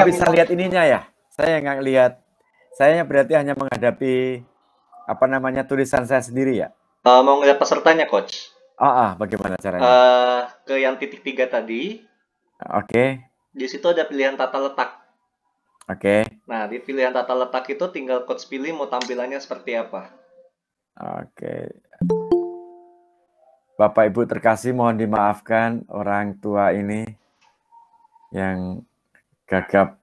nggak bisa lihat ininya ya? Saya nggak lihat. Saya berarti hanya menghadapi apa namanya tulisan saya sendiri ya? Mau ngeliat pesertanya, Coach? Bagaimana caranya? Ke yang titik 3 tadi, Oke, di situ ada pilihan tata letak. oke, Nah, di pilihan tata letak itu tinggal Coach pilih mau tampilannya seperti apa. oke. Bapak Ibu terkasih, mohon dimaafkan orang tua ini yang gagap.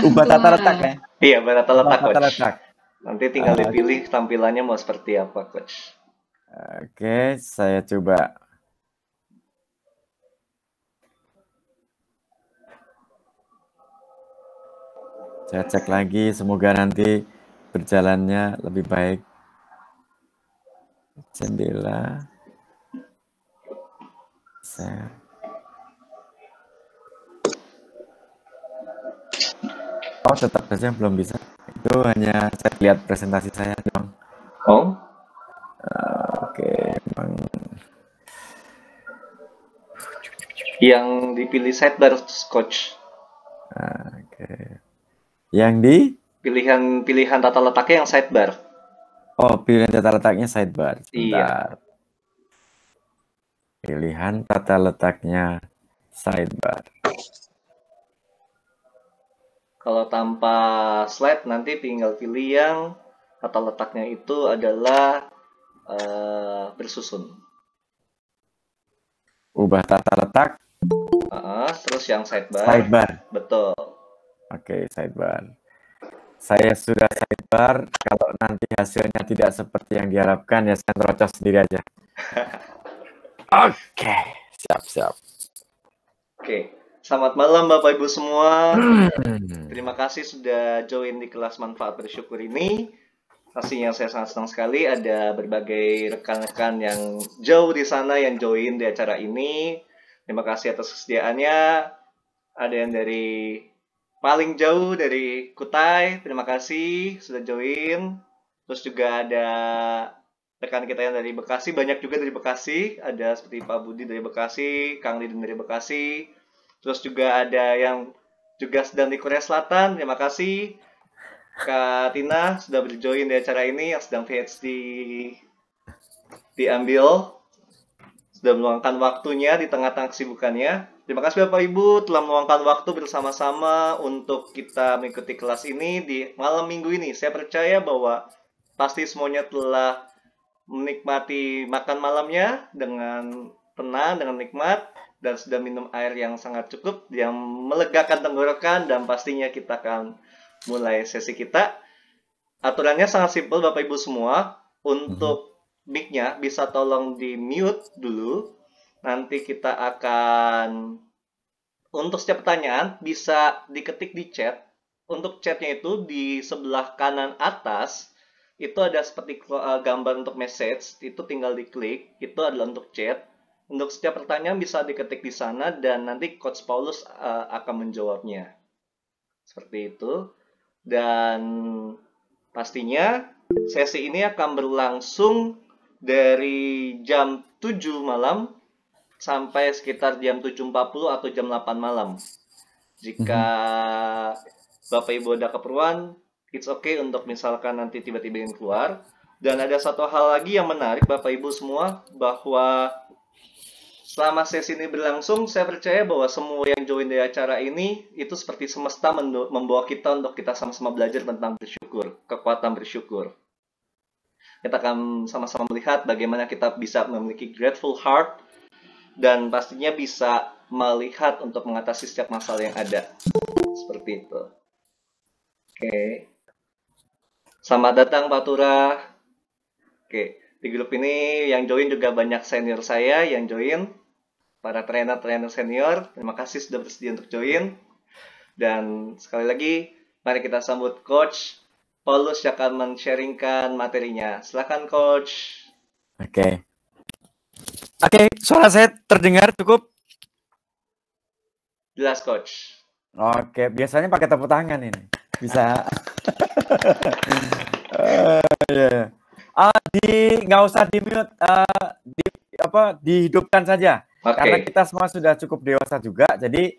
Ubah tata letak ya? Iya, tata Ubah letak, tata Coach. letak. Nanti tinggal dipilih tampilannya mau seperti apa, Coach. Oke, saya coba. Saya cek lagi, semoga nanti berjalannya lebih baik. Jendela. Saya. Oh, tetap saja belum bisa. Itu hanya saya lihat presentasi saya doang. Oh, Oke, memang. yang dipilih sidebar, Coach. Oke. Yang di? Pilihan tata letaknya yang sidebar. Oh, pilihan tata letaknya sidebar. Iya. Sebentar. Pilihan tata letaknya sidebar. Kalau tanpa slide nanti tinggal pilih yang tata letaknya itu adalah bersusun. Ubah tata letak. Terus yang sidebar. Sidebar. Betul. Oke, sidebar. Saya sudah sidebar. Kalau nanti hasilnya tidak seperti yang diharapkan, ya saya terocos sendiri aja. Oke, siap. Oke, selamat malam Bapak Ibu semua. Terima kasih sudah join di kelas manfaat bersyukur ini. Pastinya saya sangat senang sekali ada berbagai rekan-rekan yang jauh di sana yang join di acara ini. Terima kasih atas kesediaannya. Ada yang dari paling jauh dari Kutai, terima kasih sudah join. Terus juga ada rekan kita yang dari Bekasi, banyak juga dari Bekasi. Ada seperti Pak Budi dari Bekasi, Kang Lidin dari Bekasi. Terus juga ada yang juga sedang di Korea Selatan, terima kasih. Kak Tina sudah berjoin di acara ini yang sedang PhD diambil. Sudah meluangkan waktunya di tengah-tengah kesibukannya. Terima kasih Bapak Ibu telah meluangkan waktu bersama-sama untuk kita mengikuti kelas ini di malam minggu ini. Saya percaya bahwa pasti semuanya telah menikmati makan malamnya dengan tenang, dengan nikmat, dan sudah minum air yang sangat cukup, yang melegakan tenggorokan, dan pastinya kita akan mulai sesi kita. Aturannya sangat simpel Bapak Ibu semua. Untuk mic-nya bisa tolong di mute dulu. Nanti kita akan, untuk setiap pertanyaan bisa diketik di chat. Untuk chatnya itu di sebelah kanan atas itu ada seperti gambar untuk message, itu tinggal diklik, itu adalah untuk chat. Untuk setiap pertanyaan bisa diketik di sana dan nanti Coach Paulus akan menjawabnya. Seperti itu. Dan pastinya sesi ini akan berlangsung dari jam 7 malam sampai sekitar jam 7.40 atau jam 8 malam. Jika Bapak Ibu ada keperluan, it's okay untuk misalkan nanti tiba-tiba ingin keluar. Dan ada satu hal lagi yang menarik Bapak Ibu semua, bahwa selama sesi ini berlangsung, saya percaya bahwa semua yang join di acara ini itu seperti semesta membawa kita untuk kita sama-sama belajar tentang bersyukur, kekuatan bersyukur. Kita akan sama-sama melihat bagaimana kita bisa memiliki grateful heart dan pastinya bisa melihat untuk mengatasi setiap masalah yang ada. Seperti itu. Oke. Selamat datang Pak Tura. Oke, di grup ini yang join juga banyak senior saya yang join. Para trainer-trainer senior, terima kasih sudah bersedia untuk join. Dan sekali lagi, mari kita sambut Coach Paulus yang akan men-sharingkan materinya. Silakan Coach. Oke, suara saya terdengar cukup? Jelas Coach. Oke, biasanya pakai tepuk tangan ini. Bisa. Nggak usah di mute, dihidupkan saja. Karena kita semua sudah cukup dewasa juga, jadi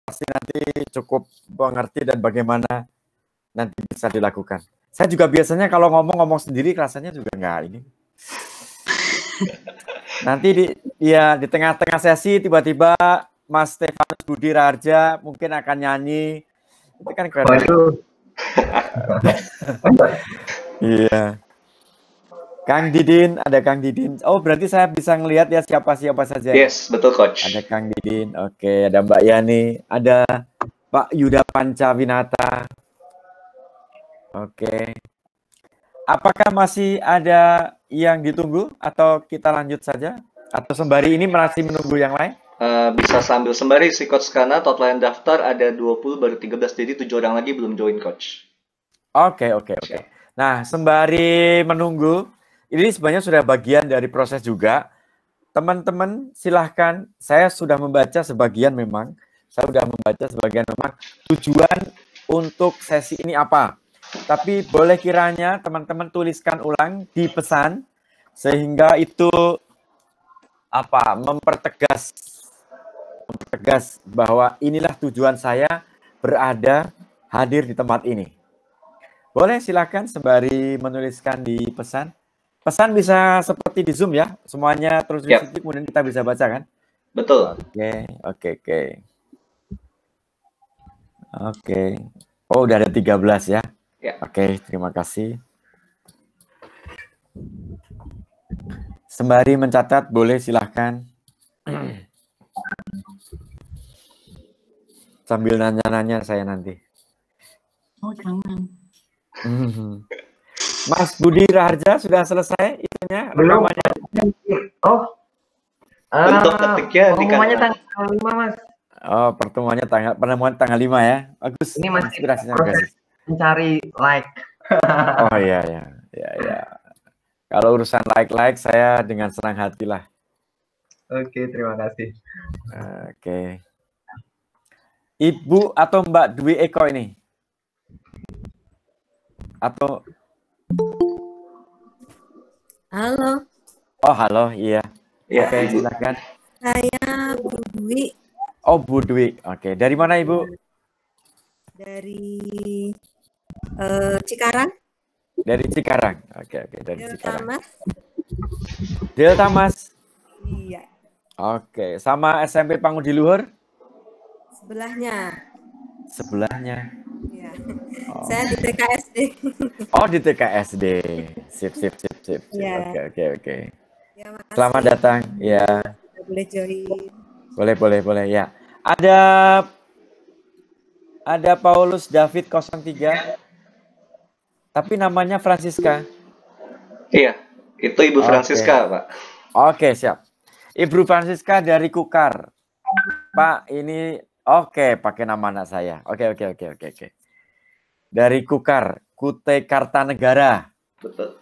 pasti nanti cukup mengerti dan bagaimana nanti bisa dilakukan. Saya juga biasanya kalau ngomong sendiri rasanya juga nggak ini. Nanti di tengah-tengah sesi tiba-tiba Mas Stefanus Budi Raharja mungkin akan nyanyi. Itu kan keren. Iya. Kang Didin, ada Kang Didin. Oh, berarti saya bisa ngelihat ya siapa-siapa saja. Yes, betul Coach. Ada Kang Didin, oke. Ada Mbak Yani, ada Pak Yuda Pancawinata. Oke. Apakah masih ada yang ditunggu atau kita lanjut saja? Atau sembari ini masih menunggu yang lain? Bisa sambil sembari si Coach karena total daftar ada 20 baru 13, jadi 7 orang lagi belum join Coach. Oke. Nah, sembari menunggu, ini sebenarnya sudah bagian dari proses juga. Teman-teman silahkan, saya sudah membaca sebagian memang. Tujuan untuk sesi ini apa. Tapi boleh kiranya teman-teman tuliskan ulang di pesan, sehingga itu mempertegas bahwa inilah tujuan saya berada hadir di tempat ini. Boleh silakan sembari menuliskan di pesan. Pesan bisa seperti di Zoom ya, semuanya terus disitu, kemudian kita bisa baca kan? Betul. Oke. Oh, udah ada 13 ya? Ya. Oke, terima kasih. Sembari mencatat, boleh silahkan. Sambil nanya-nanya saya nanti. Oh, jangan. Mas Budi Raharja sudah selesai itunya? Belum. Oh. Untuk ketiknya pengumumannya tanggal 5, Mas. Oh, pertemuan tanggal 5 ya. Bagus. Ini masih proses mencari like. Oh iya. Kalau urusan like saya dengan senang hati lah. Oke, terima kasih. Oke. Ibu atau Mbak Dwi Eko ini? Atau Halo. Oh, halo, iya. Oke, silakan. Saya Bu Dwi. Oh, Bu Dwi. Oke, dari mana Ibu? Dari Cikarang. Dari Cikarang. Oke, dari Cikarang. Mas. Delta Mas. Iya. Oke, sama SMP Pangudi Luhur? Sebelahnya. Iya. Oh. Saya di TKSD. Oh, di TKSD. Sip. Ya. Oke. Ya, selamat datang. Ya. Boleh join. Boleh ya. Ada Paulus David 03. Tapi namanya Francisca. Iya, itu Ibu Francisca, Pak. Oke, siap. Ibu Francisca dari Kukar. Pak, ini pakai nama anak saya. Oke. Dari Kukar, Kutai Kartanegara. Betul.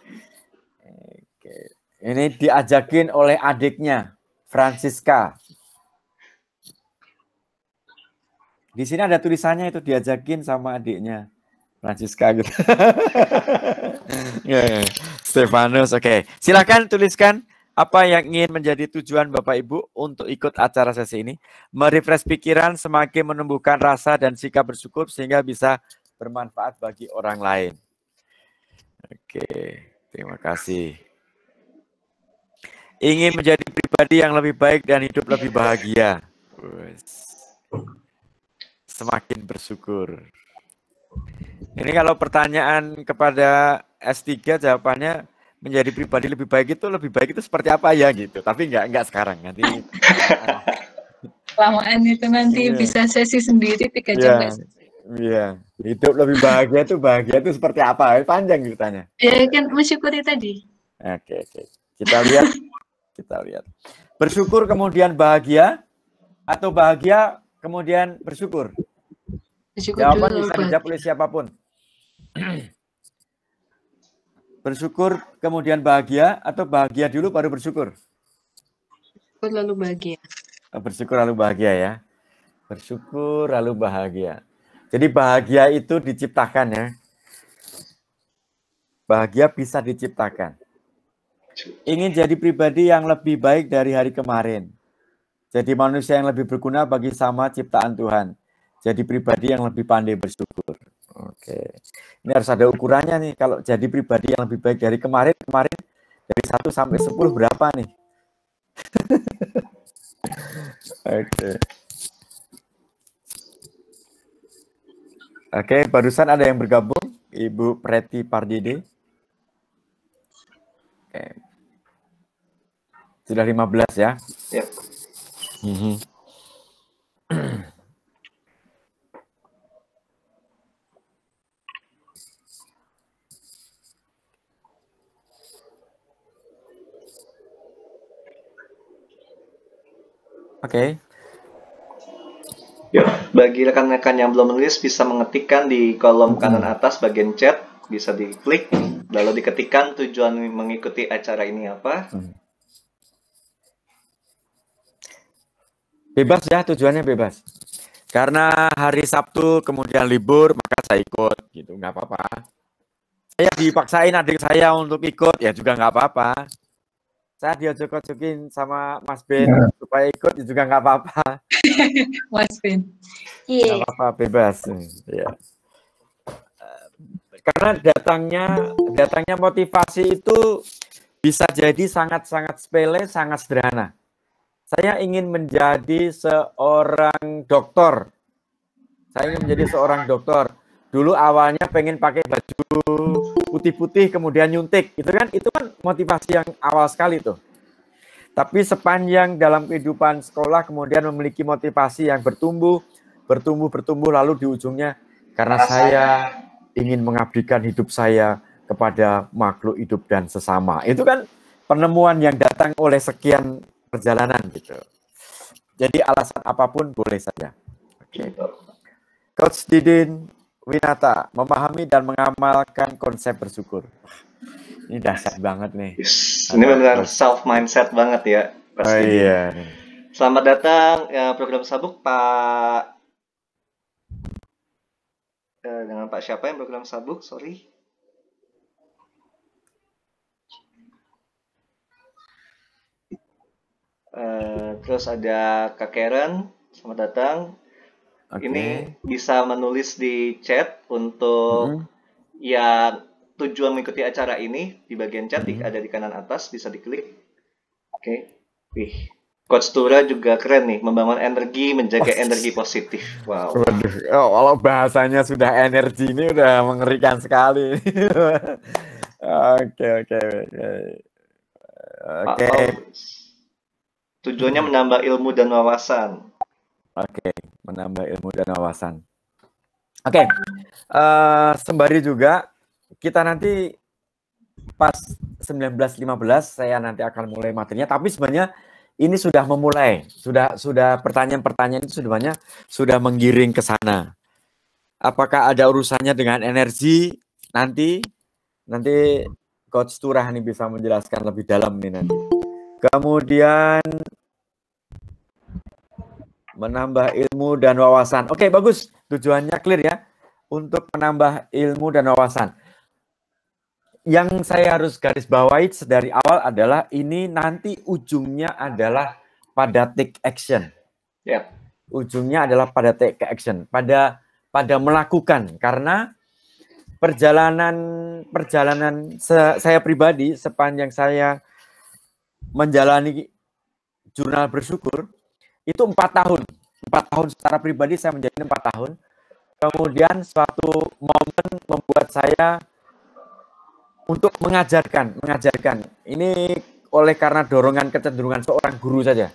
Oke. Ini diajakin oleh adiknya, Francisca. Di sini ada tulisannya itu diajakin sama adiknya, Francisca gitu. Stefanus, oke. Silakan tuliskan apa yang ingin menjadi tujuan Bapak Ibu untuk ikut acara sesi ini. Merefresh pikiran, semakin menumbuhkan rasa dan sikap bersyukur sehingga bisa bermanfaat bagi orang lain. Oke, terima kasih. Ingin menjadi pribadi yang lebih baik dan hidup lebih bahagia. Semakin bersyukur. Ini kalau pertanyaan kepada S3 jawabannya menjadi pribadi lebih baik itu seperti apa ya gitu. Tapi enggak sekarang nanti. Lamaan itu nanti bisa sesi sendiri 3 jam. Iya. Hidup lebih bahagia itu seperti apa? Panjang ceritanya. Ya kan mensyukuri tadi. Oke. Kita lihat. Bersyukur kemudian bahagia atau bahagia kemudian bersyukur? Jawaban bisa dijawab oleh siapapun. Bersyukur kemudian bahagia atau bahagia dulu baru bersyukur? Bersyukur lalu bahagia. Bersyukur lalu bahagia ya. Bersyukur lalu bahagia. Jadi bahagia itu diciptakan ya. Bahagia bisa diciptakan. Ingin jadi pribadi yang lebih baik dari hari kemarin. Jadi manusia yang lebih berguna bagi sama ciptaan Tuhan. Jadi pribadi yang lebih pandai bersyukur. Oke. Ini harus ada ukurannya nih. Kalau jadi pribadi yang lebih baik dari kemarin dari 1 sampai 10 berapa nih? Oke. Oke, barusan ada yang bergabung, Ibu Preti Pardide. Oke. Sudah 15 ya? Ya. Oke. Yuk, bagi rekan-rekan yang belum menulis bisa mengetikkan di kolom kanan atas bagian chat, bisa diklik, lalu diketikkan tujuan mengikuti acara ini apa. Bebas ya, tujuannya bebas. Karena hari Sabtu kemudian libur, maka saya ikut, gitu, nggak apa-apa. Saya dipaksain adik saya untuk ikut, ya juga nggak apa-apa. Saya diajak-ajakin sama Mas Ben supaya ikut, ya juga nggak apa-apa. Mas Ben. Nggak apa-apa, bebas. Ya. Karena datangnya motivasi itu bisa jadi sangat-sangat sepele, sangat sederhana. Saya ingin menjadi seorang dokter. Saya ingin menjadi seorang dokter. Dulu awalnya pengen pakai baju putih-putih, kemudian nyuntik. Itu kan motivasi yang awal sekali tuh. Tapi sepanjang dalam kehidupan sekolah kemudian memiliki motivasi yang bertumbuh, lalu di ujungnya karena saya ingin mengabdikan hidup saya kepada makhluk hidup dan sesama. Itu kan penemuan yang datang oleh sekian perjalanan gitu. Jadi alasan apapun boleh saja. Oke. Coach Didin Winata, memahami dan mengamalkan konsep bersyukur. Ini dahsyat banget nih. Yes. Ini benar self mindset banget ya. Oh iya. Selamat datang program Sabuk Pak. Dengan Pak siapa yang program Sabuk? Sorry. Terus ada Kak Karen, selamat datang. Okay. Ini bisa menulis di chat untuk yang tujuan mengikuti acara ini di bagian chat ada di kanan atas, bisa diklik. Oke. Wih, Coach Tura juga keren nih, membangun energi, menjaga energi positif. Wow. Waduh, kalau bahasanya sudah energi ini udah mengerikan sekali. Oke. Tujuannya menambah ilmu dan wawasan. Oke, menambah ilmu dan wawasan. Oke, sembari juga kita nanti pas 19.15 saya nanti akan mulai materinya. Tapi sebenarnya ini sudah memulai, sudah pertanyaan-pertanyaan itu sebenarnya sudah menggiring ke sana. Apakah ada urusannya dengan energi? Nanti Coach Turah ini bisa menjelaskan lebih dalam nih nanti. Kemudian menambah ilmu dan wawasan. Oke, bagus. Tujuannya clear ya. Untuk menambah ilmu dan wawasan. Yang saya harus garis bawahi dari awal adalah ini nanti ujungnya adalah pada take action. Yeah. Ujungnya adalah pada take action, pada melakukan. Karena perjalanan saya pribadi sepanjang saya menjalani jurnal bersyukur itu 4 tahun. 4 tahun secara pribadi saya menjalani 4 tahun. Kemudian suatu momen membuat saya untuk mengajarkan. Ini oleh karena dorongan kecenderungan seorang guru saja.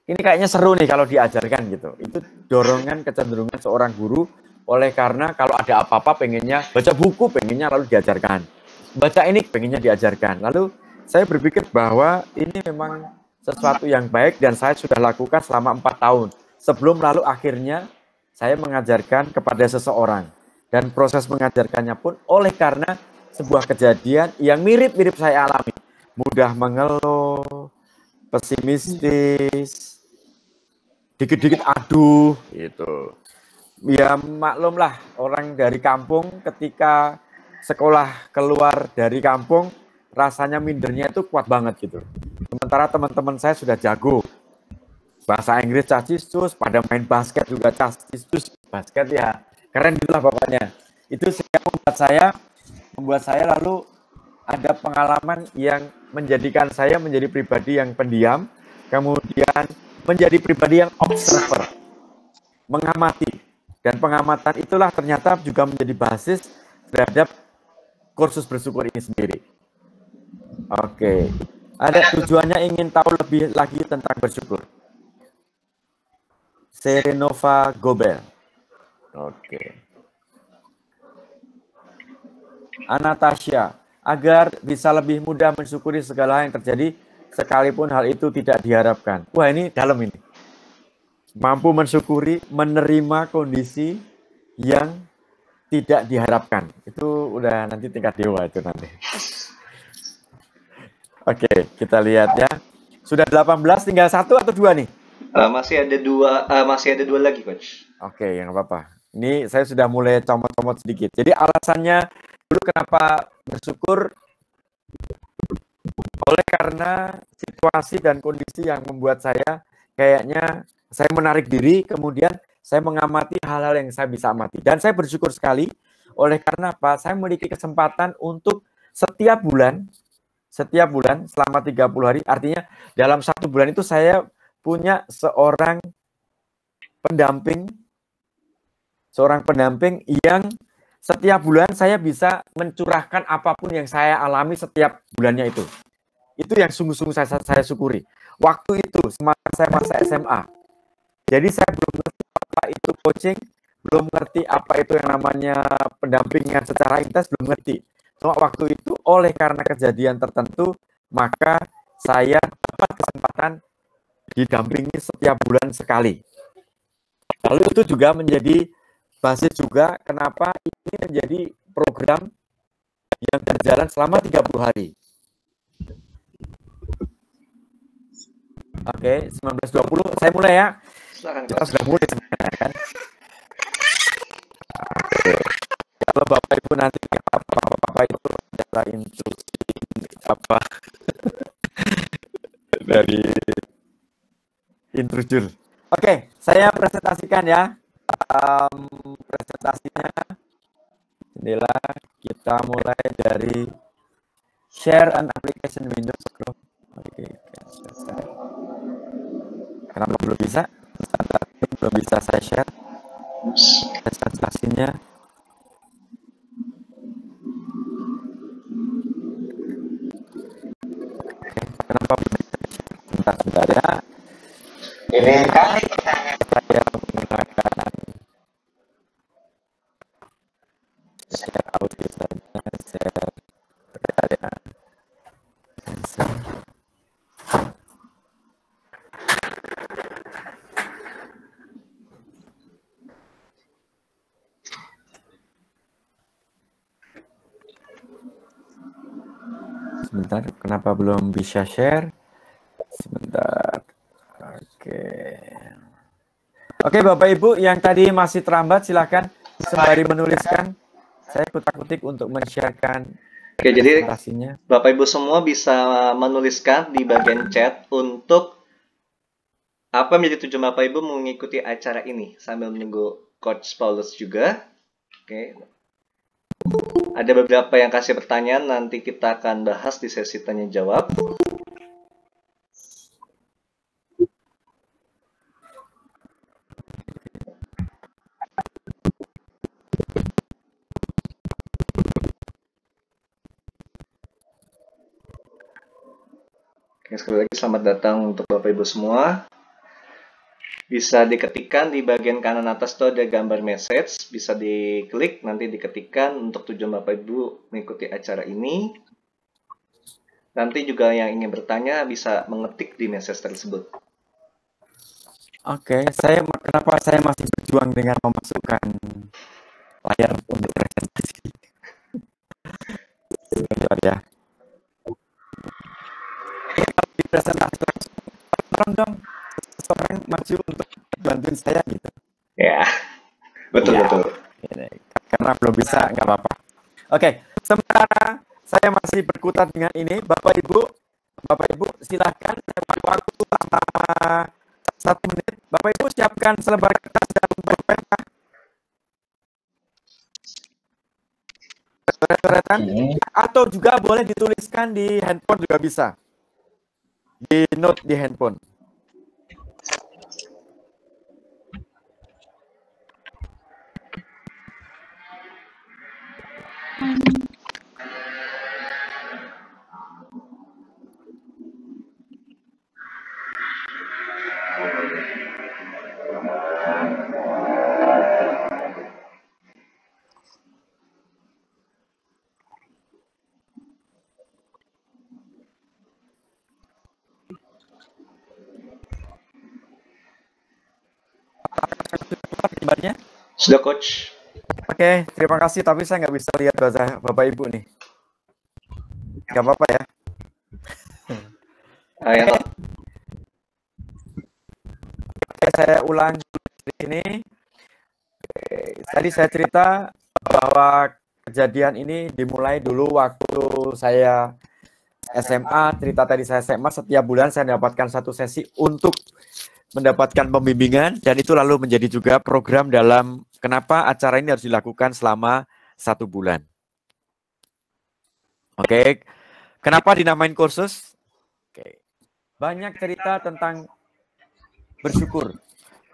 Ini kayaknya seru nih kalau diajarkan gitu. Itu dorongan kecenderungan seorang guru oleh karena kalau ada apa-apa pengennya baca buku, pengennya lalu diajarkan. Baca ini pengennya diajarkan. Lalu saya berpikir bahwa ini memang sesuatu yang baik dan saya sudah lakukan selama 4 tahun. Sebelum lalu akhirnya saya mengajarkan kepada seseorang. Dan proses mengajarkannya pun oleh karena sebuah kejadian yang mirip-mirip saya alami. Mudah mengeluh, pesimistis, dikit-dikit aduh, gitu. Ya maklumlah orang dari kampung ketika sekolah keluar dari kampung, rasanya mindernya itu kuat banget gitu. Sementara teman-teman saya sudah jago. bahasa Inggris cacistus, pada main basket juga cacistus, basket ya keren gitulah pokoknya. Itu sehingga membuat saya lalu ada pengalaman yang menjadikan saya menjadi pribadi yang pendiam, kemudian menjadi pribadi yang observer, mengamati, dan pengamatan itulah ternyata juga menjadi basis terhadap kursus bersyukur ini sendiri. Oke, ada tujuannya ingin tahu lebih lagi tentang bersyukur. Serenova Gobel. Oke. Anastasia, agar bisa lebih mudah mensyukuri segala yang terjadi, sekalipun hal itu tidak diharapkan. Wah, ini dalam ini. Mampu mensyukuri, menerima kondisi yang tidak diharapkan. Itu udah nanti tingkat dewa itu nanti. Oke, kita lihat ya. Sudah 18, tinggal 1 atau 2 nih? Masih ada dua lagi, Coach. Oke, yang apa-apa. Ini saya sudah mulai comot-comot sedikit. Jadi alasannya dulu kenapa bersyukur, oleh karena situasi dan kondisi yang membuat saya kayaknya saya menarik diri, kemudian saya mengamati hal-hal yang saya bisa amati. Dan saya bersyukur sekali oleh karena apa? Saya memiliki kesempatan untuk setiap bulan selama 30 hari, artinya dalam 1 bulan itu saya punya seorang pendamping yang setiap bulan saya bisa mencurahkan apapun yang saya alami setiap bulannya itu. Itu yang sungguh-sungguh saya syukuri. Waktu itu saya masa SMA. Jadi saya belum ngerti apa itu coaching, belum ngerti apa itu yang namanya pendampingan secara intens, belum ngerti. Cuma waktu itu oleh karena kejadian tertentu, maka saya dapat kesempatan didampingi setiap bulan sekali. Lalu itu juga menjadi basis juga kenapa ini menjadi program yang berjalan selama 30 hari. Oke, 1920 saya mulai ya. Kita sudah mulai sebenarnya kan. Oke. Kalau Bapak Ibu nanti apa itu adalah instruksi apa dari intrujur. Oke, saya presentasikan ya. Presentasinya inilah, kita mulai dari share an application Windows Pro. Oke, selesai. Kenapa belum bisa? Belum bisa saya share presentasinya. Oke, kenapa belum bisa share? Bentar ya. Ini kali saya menggunakan share audio saja, share ya. Sebentar, kenapa belum bisa share? Sebentar. Oke, Bapak Ibu yang tadi masih terlambat, silakan sembari menuliskan. Saya kutak-kutik untuk men-sharekan. Oke, jadi Bapak Ibu semua bisa menuliskan di bagian chat untuk apa menjadi tujuan Bapak Ibu mengikuti acara ini sambil menunggu Coach Paulus juga. Oke. Ada beberapa yang kasih pertanyaan, nanti kita akan bahas di sesi tanya jawab. Oke, sekali lagi selamat datang untuk Bapak Ibu semua. Bisa diketikkan di bagian kanan atas itu ada gambar message, bisa diklik, nanti diketikkan untuk tujuan Bapak Ibu mengikuti acara ini. Nanti juga yang ingin bertanya bisa mengetik di message tersebut. Oke, kenapa saya masih berjuang dengan memasukkan layar untuk presentasi? Sebentar ya. Di presentasi langsung, tolong dong seseorang maju untuk bantuin saya gitu. Ya, betul. Karena belum bisa, nggak apa-apa. Oke, sementara saya masih berkutat dengan ini, Bapak Ibu silahkan lewat waktu selama 1 menit. Bapak Ibu siapkan selebar kertas dan pulpen. Coret-coretan, atau juga boleh dituliskan di handphone juga bisa. Di note di handphone. Gambarnya? Sudah, Coach. Oke, terima kasih. Tapi saya nggak bisa lihat wajah Bapak Ibu nih. Nggak apa-apa ya. Ya. Oke, saya ulang di sini. Tadi saya cerita bahwa kejadian ini dimulai dulu waktu saya SMA. Cerita tadi saya SMA, setiap bulan saya mendapatkan 1 sesi untuk mendapatkan pembimbingan, dan itu lalu menjadi juga program dalam kenapa acara ini harus dilakukan selama 1 bulan. Oke, kenapa dinamain kursus? Oke. Banyak cerita tentang bersyukur.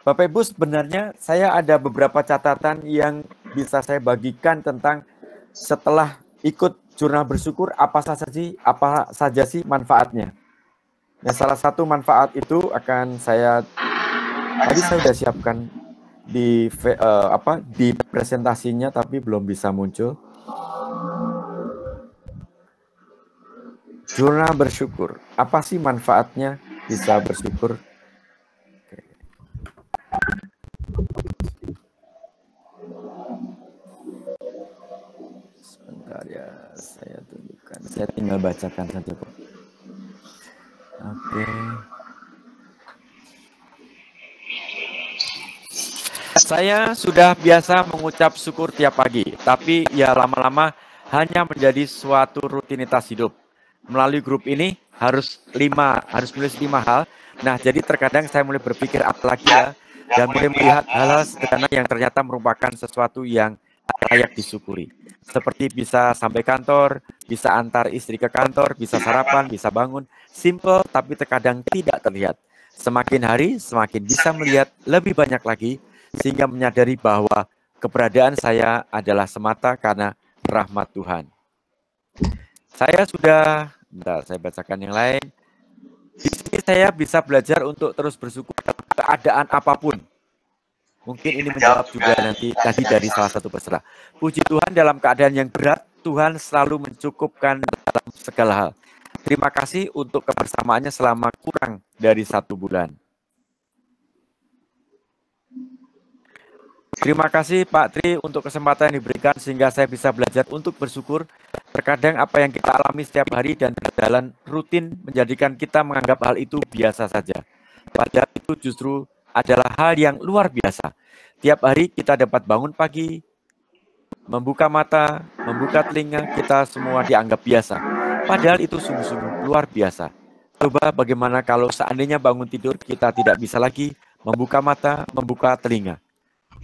Bapak Ibu, sebenarnya saya ada beberapa catatan yang bisa saya bagikan tentang setelah ikut jurnal bersyukur apa saja sih manfaatnya. Nah, salah satu manfaat itu akan tadi saya sudah siapkan di di presentasinya tapi belum bisa muncul. Jurnal bersyukur. Apa sih manfaatnya bisa bersyukur? Oke. Sebentar ya, saya tunjukkan. Saya tinggal bacakan saja, Pak. Oke. Saya sudah biasa mengucap syukur tiap pagi, tapi ya lama-lama hanya menjadi suatu rutinitas hidup. Melalui grup ini harus nulis 5 hal. Nah, jadi terkadang saya mulai berpikir apalagi ya, dan mulai melihat hal-hal sederhana yang ternyata merupakan sesuatu yang layak disyukuri. Seperti bisa sampai kantor, bisa antar istri ke kantor, bisa sarapan, bisa bangun. Simple tapi terkadang tidak terlihat. Semakin hari semakin bisa melihat lebih banyak lagi, sehingga menyadari bahwa keberadaan saya adalah semata karena rahmat Tuhan. Saya saya bacakan yang lain. Di sini saya bisa belajar untuk terus bersyukur dalam keadaan apapun. Mungkin ini menjawab juga nanti tadi dari salah satu peserta. Puji Tuhan, dalam keadaan yang berat, Tuhan selalu mencukupkan dalam segala hal. Terima kasih untuk kebersamaannya selama kurang dari 1 bulan. Terima kasih Pak Tri untuk kesempatan yang diberikan sehingga saya bisa belajar untuk bersyukur. Terkadang apa yang kita alami setiap hari dan berjalan rutin menjadikan kita menganggap hal itu biasa saja. Padahal itu justru adalah hal yang luar biasa. Tiap hari kita dapat bangun pagi, membuka mata, membuka telinga, kita semua dianggap biasa. Padahal itu sungguh-sungguh luar biasa. Coba bagaimana kalau seandainya bangun tidur kita tidak bisa lagi membuka mata, membuka telinga.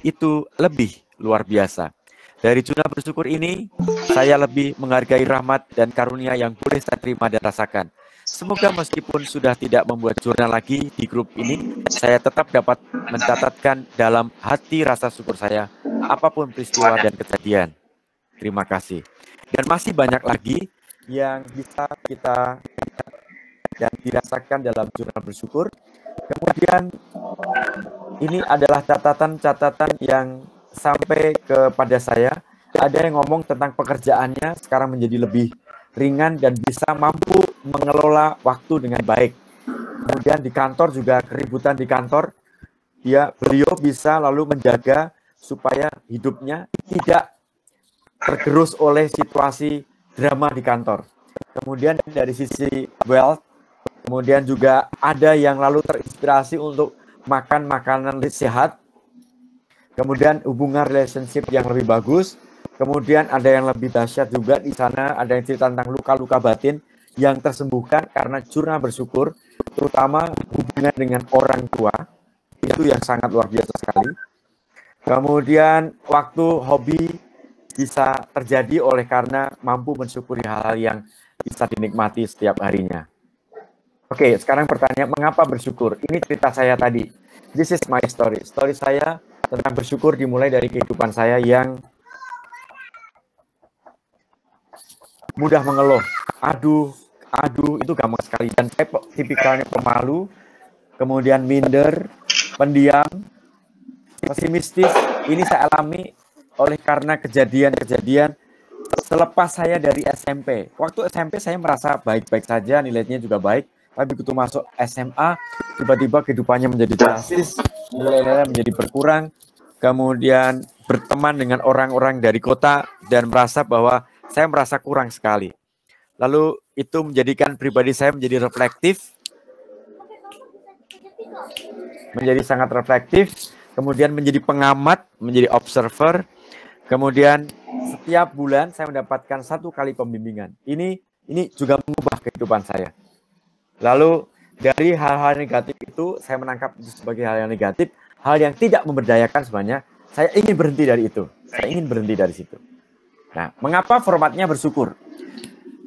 Itu lebih luar biasa. Dari jurnal bersyukur ini, saya lebih menghargai rahmat dan karunia yang boleh saya terima dan rasakan. Semoga meskipun sudah tidak membuat jurnal lagi di grup ini, saya tetap dapat mencatatkan dalam hati rasa syukur saya, apapun peristiwa dan kejadian. Terima kasih. Dan masih banyak lagi yang bisa kita dan dirasakan dalam jurnal bersyukur. Kemudian ini adalah catatan-catatan yang sampai kepada saya. Ada yang ngomong tentang pekerjaannya sekarang menjadi lebih ringan dan bisa mampu mengelola waktu dengan baik. Kemudian di kantor juga keributan di kantor, beliau bisa lalu menjaga supaya hidupnya tidak tergerus oleh situasi drama di kantor. Kemudian dari sisi wealth, kemudian juga ada yang lalu terinspirasi untuk makan makanan sehat, kemudian hubungan relationship yang lebih bagus, kemudian ada yang lebih dahsyat juga di sana, ada yang cerita tentang luka-luka batin yang tersembuhkan karena jurnal bersyukur, terutama hubungan dengan orang tua. itu yang sangat luar biasa sekali. Kemudian waktu hobi bisa terjadi oleh karena mampu mensyukuri hal-hal yang bisa dinikmati setiap harinya. Oke, sekarang pertanyaan, mengapa bersyukur? Ini cerita saya tadi. This is my story. Story saya tentang bersyukur dimulai dari kehidupan saya yang mudah mengeluh. Aduh, itu gampang sekali. Dan saya tipikalnya pemalu, kemudian minder, pendiam, pesimistis. Ini saya alami oleh karena kejadian-kejadian selepas saya dari SMP. Waktu SMP saya merasa baik-baik saja, nilainya juga baik. Tapi begitu masuk SMA, tiba-tiba kehidupannya menjadi drastis, nilai-nilai menjadi berkurang. Kemudian berteman dengan orang-orang dari kota dan merasa bahwa saya merasa kurang sekali. Lalu itu menjadikan pribadi saya menjadi reflektif, menjadi sangat reflektif, kemudian menjadi pengamat, menjadi observer. Kemudian setiap bulan saya mendapatkan 1 kali pembimbingan. Ini juga mengubah kehidupan saya. Lalu dari hal-hal negatif itu saya menangkap itu sebagai hal yang negatif, hal yang tidak memberdayakan sebenarnya. Saya ingin berhenti dari itu. Saya ingin berhenti dari situ. Nah, mengapa formatnya bersyukur?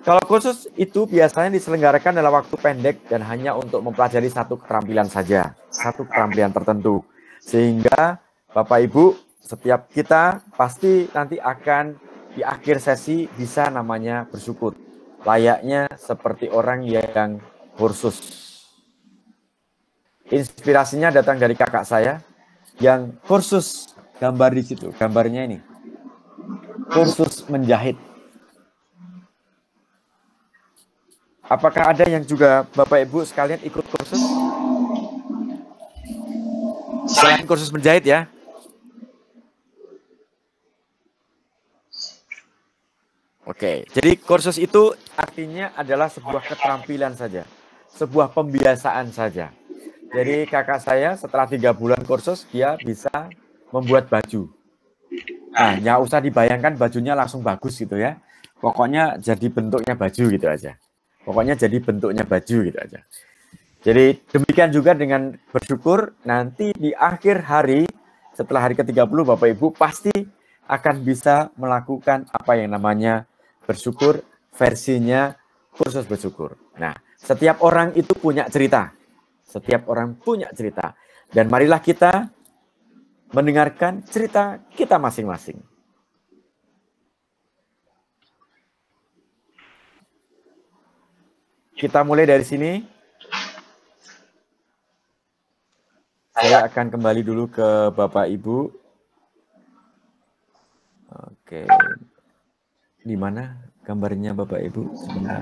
Kalau kursus itu biasanya diselenggarakan dalam waktu pendek dan hanya untuk mempelajari 1 keterampilan saja, 1 keterampilan tertentu. Sehingga Bapak Ibu, setiap kita pasti nanti akan di akhir sesi bisa namanya bersyukur. Layaknya seperti orang yang kursus. Inspirasinya datang dari kakak saya yang kursus gambar di situ. Gambarnya ini. Kursus menjahit. Apakah ada yang juga Bapak Ibu sekalian ikut kursus? Selain kursus menjahit ya. Oke, jadi kursus itu artinya adalah sebuah keterampilan saja. Sebuah pembiasaan saja. Jadi kakak saya setelah 3 bulan kursus, dia bisa membuat baju. Nah, nggak usah dibayangkan bajunya langsung bagus gitu ya. Pokoknya jadi bentuknya baju gitu aja. Pokoknya jadi bentuknya baju gitu aja. Jadi demikian juga dengan bersyukur, nanti di akhir hari, setelah hari ke-30, Bapak Ibu pasti akan bisa melakukan apa yang namanya bersyukur, versinya kursus bersyukur. Nah, setiap orang itu punya cerita. Setiap orang punya cerita. Dan marilah kita mendengarkan cerita kita masing-masing. Kita mulai dari sini. Saya akan kembali dulu ke Bapak Ibu. Oke. Di mana gambarnya Bapak Ibu? Sebentar.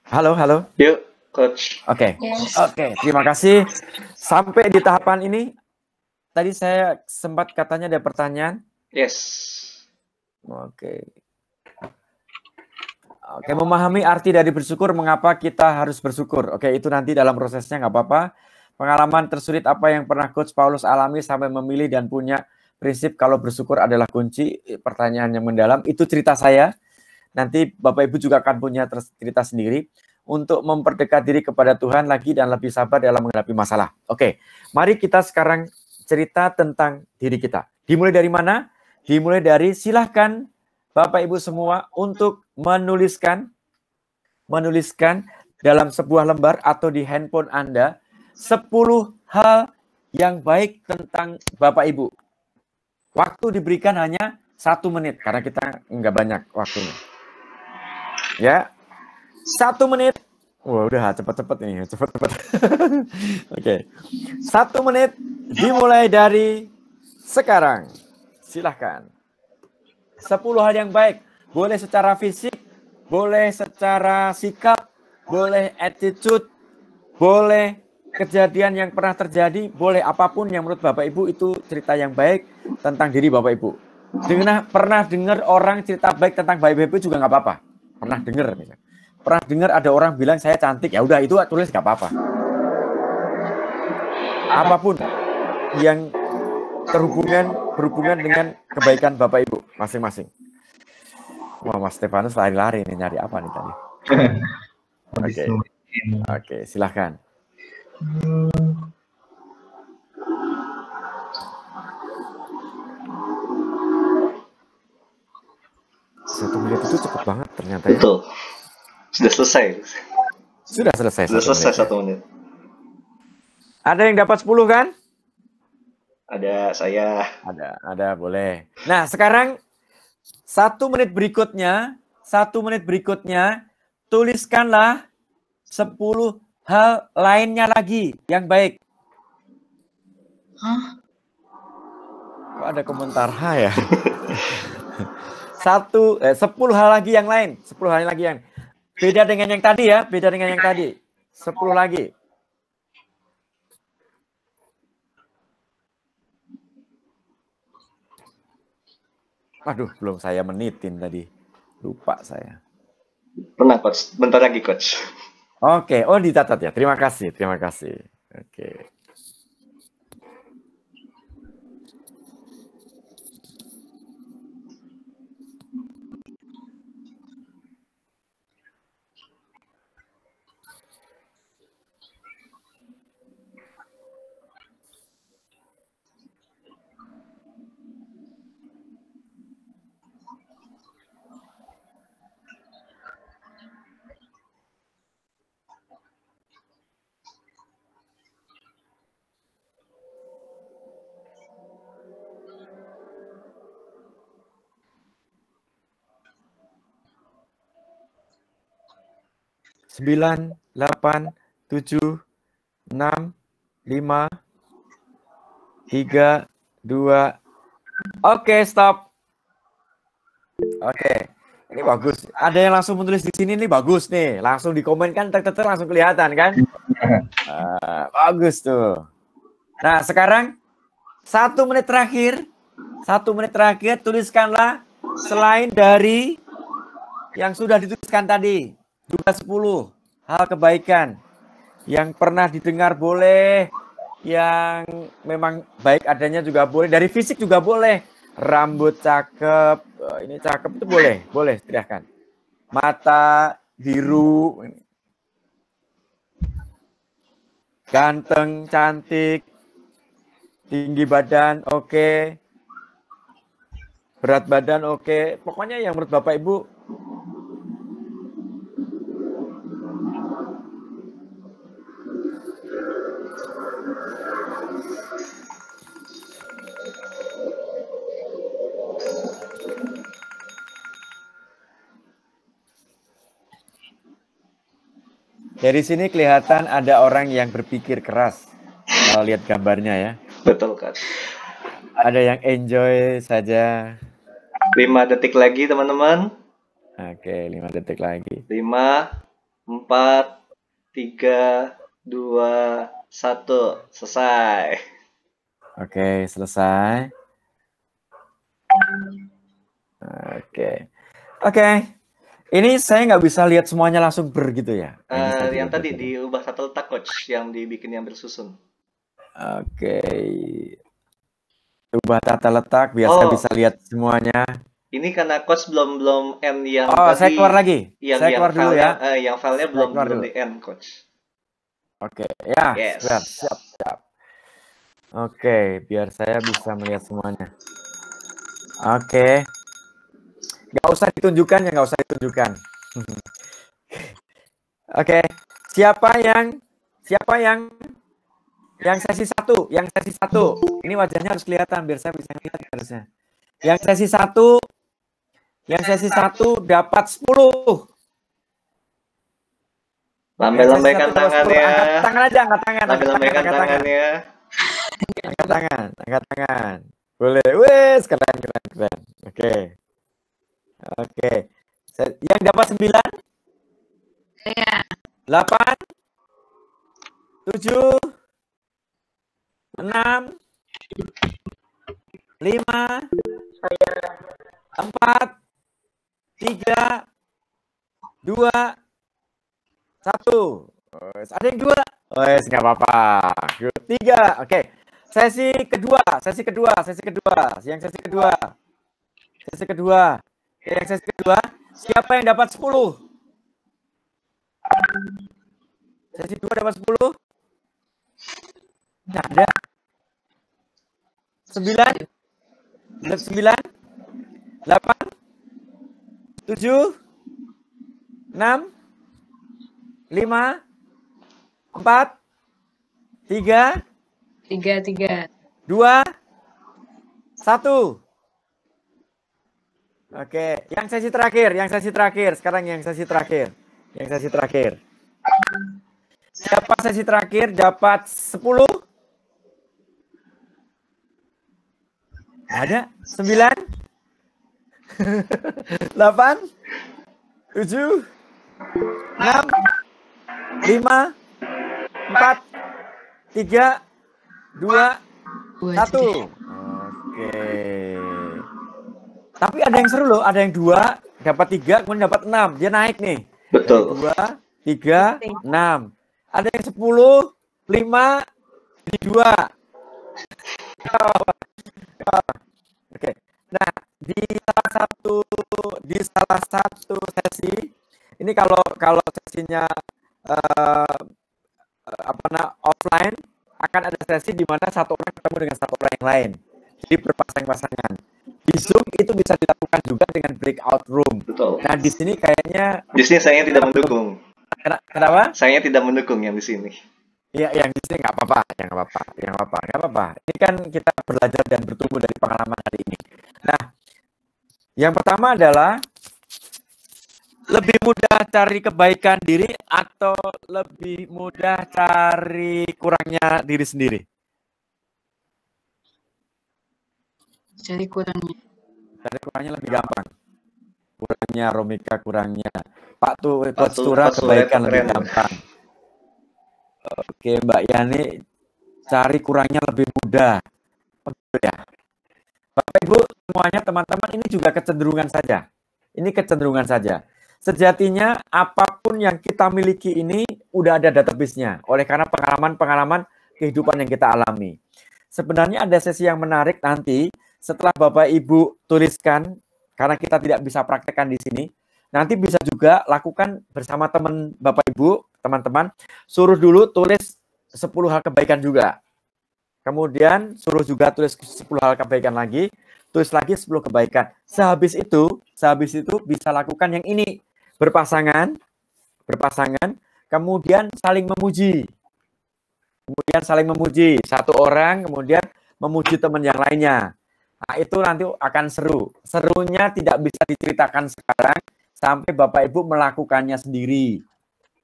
Halo. Yuk, Coach. Oke. Yes. Oke, terima kasih. Sampai di tahapan ini, tadi saya sempat katanya ada pertanyaan. Yes. Oke, memahami arti dari bersyukur, mengapa kita harus bersyukur. Oke, itu nanti dalam prosesnya nggak apa-apa. Pengalaman tersulit apa yang pernah Coach Paulus alami sampai memilih dan punya prinsip kalau bersyukur adalah kunci. Pertanyaan yang mendalam, itu cerita saya. Nanti Bapak Ibu juga akan punya cerita sendiri untuk memperdekat diri kepada Tuhan lagi dan lebih sabar dalam menghadapi masalah. Oke, mari kita sekarang cerita tentang diri kita. Dimulai dari mana? Dimulai dari silahkan Bapak Ibu semua untuk menuliskan dalam sebuah lembar atau di handphone Anda 10 hal yang baik tentang Bapak Ibu. Waktu diberikan hanya 1 menit karena kita nggak banyak waktunya. Ya, 1 menit. Wah, udah cepet-cepet ini, cepet-cepet. Oke, 1 menit dimulai dari sekarang. Silahkan. 10 hal yang baik. Boleh secara fisik, boleh secara sikap, boleh attitude, boleh kejadian yang pernah terjadi, boleh apapun yang menurut Bapak Ibu itu cerita yang baik tentang diri Bapak Ibu. Pernah dengar orang cerita baik tentang Bapak Ibu juga nggak apa-apa. Pernah dengar, pernah dengar ada orang bilang saya cantik, ya udah itu tulis nggak apa-apa. Apapun yang berhubungan dengan kebaikan Bapak Ibu masing-masing. Wah, Mas Stefanus lari-lari nih, nyari apa nih tadi? Oke. Oke, silahkan. Satu menit itu cepet banget ternyata ya. Betul. Sudah selesai. Sudah selesai. Sudah selesai 1 menit. Ada yang dapat 10 kan? Ada saya. Ada boleh. Nah, sekarang 1 menit berikutnya, tuliskanlah 10 hal lainnya lagi yang baik. Hah? Kok ada komentar H ya? 10 hal lagi yang lain. 10 hal lagi yang beda dengan yang tadi ya. Beda dengan yang tadi. 10 lagi. Aduh, belum saya menitin tadi. Lupa saya. Pernah, Coach. Bentar lagi, Coach. Oke. Oh, dicatat ya. Terima kasih. Oke. Sembilan, 8, 7, 6, 5, 3, 2. Oke, stop. Oke. Ini bagus. Ada yang langsung menulis di sini nih, bagus nih. Langsung dikomenkan, langsung kelihatan kan? Bagus tuh. Nah, sekarang 1 menit terakhir. 1 menit terakhir, tuliskanlah selain dari yang sudah dituliskan tadi. Juga 10 hal kebaikan yang pernah didengar boleh, yang memang baik adanya juga boleh, dari fisik juga boleh. Rambut cakep, ini cakep itu boleh silahkan. Mata biru, ganteng, cantik, tinggi badan, oke. Berat badan, oke. Pokoknya yang menurut Bapak Ibu. Dari sini kelihatan ada orang yang berpikir keras. Kalau lihat gambarnya ya. Betul, Coach. Ada yang enjoy saja. 5 detik lagi, teman-teman. Oke, 5 detik lagi. 5, 4, 3, 2, 1. Selesai. Oke, selesai. Oke. Ini saya nggak bisa lihat semuanya langsung gitu ya. Yang tadi diubah satu letak, Coach. Yang dibikin yang bersusun. Oke. Ubah tata letak biar saya bisa lihat semuanya. Ini karena Coach belum end yang tadi. Saya keluar lagi. Saya keluar dulu ya. Yang filenya belum di end, Coach. Oke, ya. Yes. Siap. Oke, biar saya bisa melihat semuanya. Oke. Nggak usah ditunjukkan. Oke. Siapa yang sesi 1? Yang sesi 1. Ini wajahnya harus kelihatan biar saya bisa lihat harusnya. Yang sesi 1 dapat 10. Lambaikan tangannya. Angkat tangan aja, angkat tangan. Lambaikan tangannya. Angkat tangan. Boleh. Wes, keren. Oke. Yang dapat 9? Saya. 8, 7, 6, 5, 4, 3, 2, 1. Ada yang 2? Nggak apa-apa. 3. Oke. Sesi kedua. Yang sesi kedua. Siapa yang dapat 10? Sesi 2 dapat 10? Nggak ada. 9? 9? 8? 7? 6? 5? 4? 3? 3. 2? 1? Oke, yang sesi terakhir. Sekarang yang sesi terakhir. Siapa sesi terakhir dapat 10? Ada? 9? 8? 7? 6? 5? 4? 3? 2? 1? Oke. Tapi ada yang seru loh, ada yang 2 dapat 3, kemudian dapat 6, dia naik nih. Betul. 2, 3, 6. Ada yang 10, 5, jadi 2. Oke. Nah, di salah satu sesi ini kalau sesinya offline akan ada sesi di mana satu orang ketemu dengan satu orang yang lain. Jadi berpasang-pasangan. Di Zoom itu bisa dilakukan juga dengan breakout room. Betul. Nah, di sini kayaknya saya tidak mendukung. Kenapa? Saya tidak mendukung yang di sini. Iya, yang di sini nggak apa-apa. Ini kan kita belajar dan bertumbuh dari pengalaman hari ini. Nah, yang pertama adalah lebih mudah cari kebaikan diri atau lebih mudah cari kurangnya diri sendiri? Cari kurangnya. Cari kurangnya lebih gampang. Kurangnya Romika, kurangnya Pak Tura kebaikan lebih gampang. Oke, Mbak Yani, cari kurangnya lebih mudah. Betul ya. Bapak Ibu semuanya, teman-teman, ini juga kecenderungan saja. Ini kecenderungan saja. Sejatinya apapun yang kita miliki ini udah ada database-nya. Oleh karena pengalaman-pengalaman kehidupan yang kita alami. Sebenarnya ada sesi yang menarik nanti setelah Bapak Ibu tuliskan, karena kita tidak bisa praktekkan di sini. Nanti bisa juga lakukan bersama teman Bapak Ibu, teman-teman, suruh dulu tulis 10 hal kebaikan juga. Kemudian suruh juga tulis 10 hal kebaikan lagi, tulis lagi 10 kebaikan. Sehabis itu bisa lakukan yang ini, berpasangan, kemudian saling memuji. Satu orang kemudian memuji teman yang lainnya. Nah, itu nanti akan seru. Serunya tidak bisa diceritakan sekarang sampai Bapak Ibu melakukannya sendiri.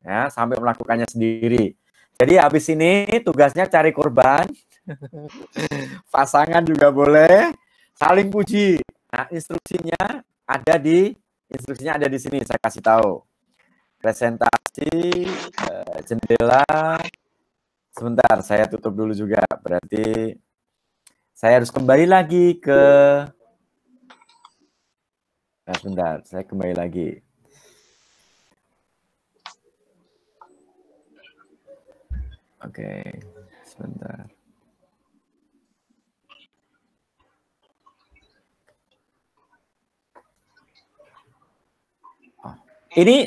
Ya, sampai melakukannya sendiri. Jadi habis ini tugasnya cari korban. Pasangan juga boleh, saling puji. Nah, instruksinya ada di sini, saya kasih tahu. Presentasi, jendela. Sebentar, saya tutup dulu juga. Berarti saya harus kembali lagi ke... Nah, sebentar, saya kembali lagi. Oke, sebentar. Ini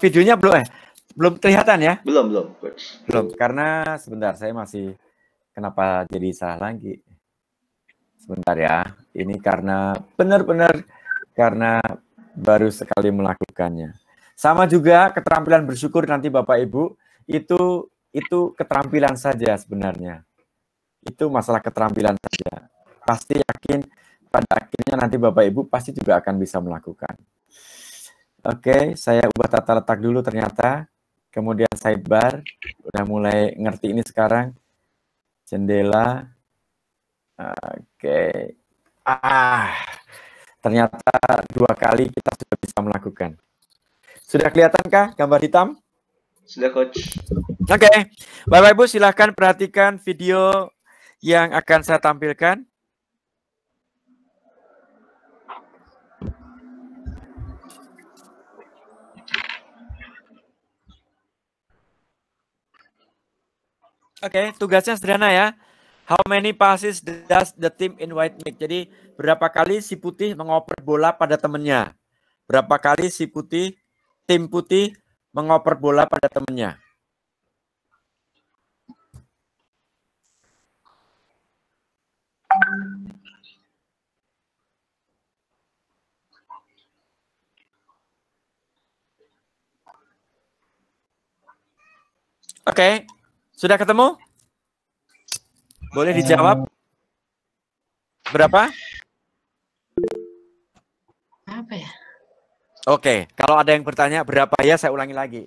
videonya belum kelihatan ya? Belum. Belum, karena sebentar, saya masih kenapa jadi salah lagi. Sebentar ya, ini karena benar-benar karena baru sekali melakukannya. Sama juga keterampilan bersyukur nanti Bapak Ibu, itu keterampilan saja sebenarnya. Itu masalah keterampilan saja. Pasti yakin pada akhirnya nanti Bapak Ibu pasti juga akan bisa melakukan. Oke, saya ubah tata letak dulu ternyata. Kemudian sidebar, udah mulai ngerti ini sekarang. Jendela. Oke. Ternyata 2 kali kita sudah bisa melakukan. Sudah kelihatankah gambar hitam? Sudah, Coach. Oke. Bapak Ibu silahkan perhatikan video yang akan saya tampilkan. Oke, tugasnya sederhana ya. How many passes does the team in white make? Jadi berapa kali si putih mengoper bola pada temannya? Berapa kali si tim putih mengoper bola pada temannya. Oke, sudah ketemu? Boleh dijawab? Berapa? Apa ya? Oke, kalau ada yang bertanya berapa ya, saya ulangi lagi.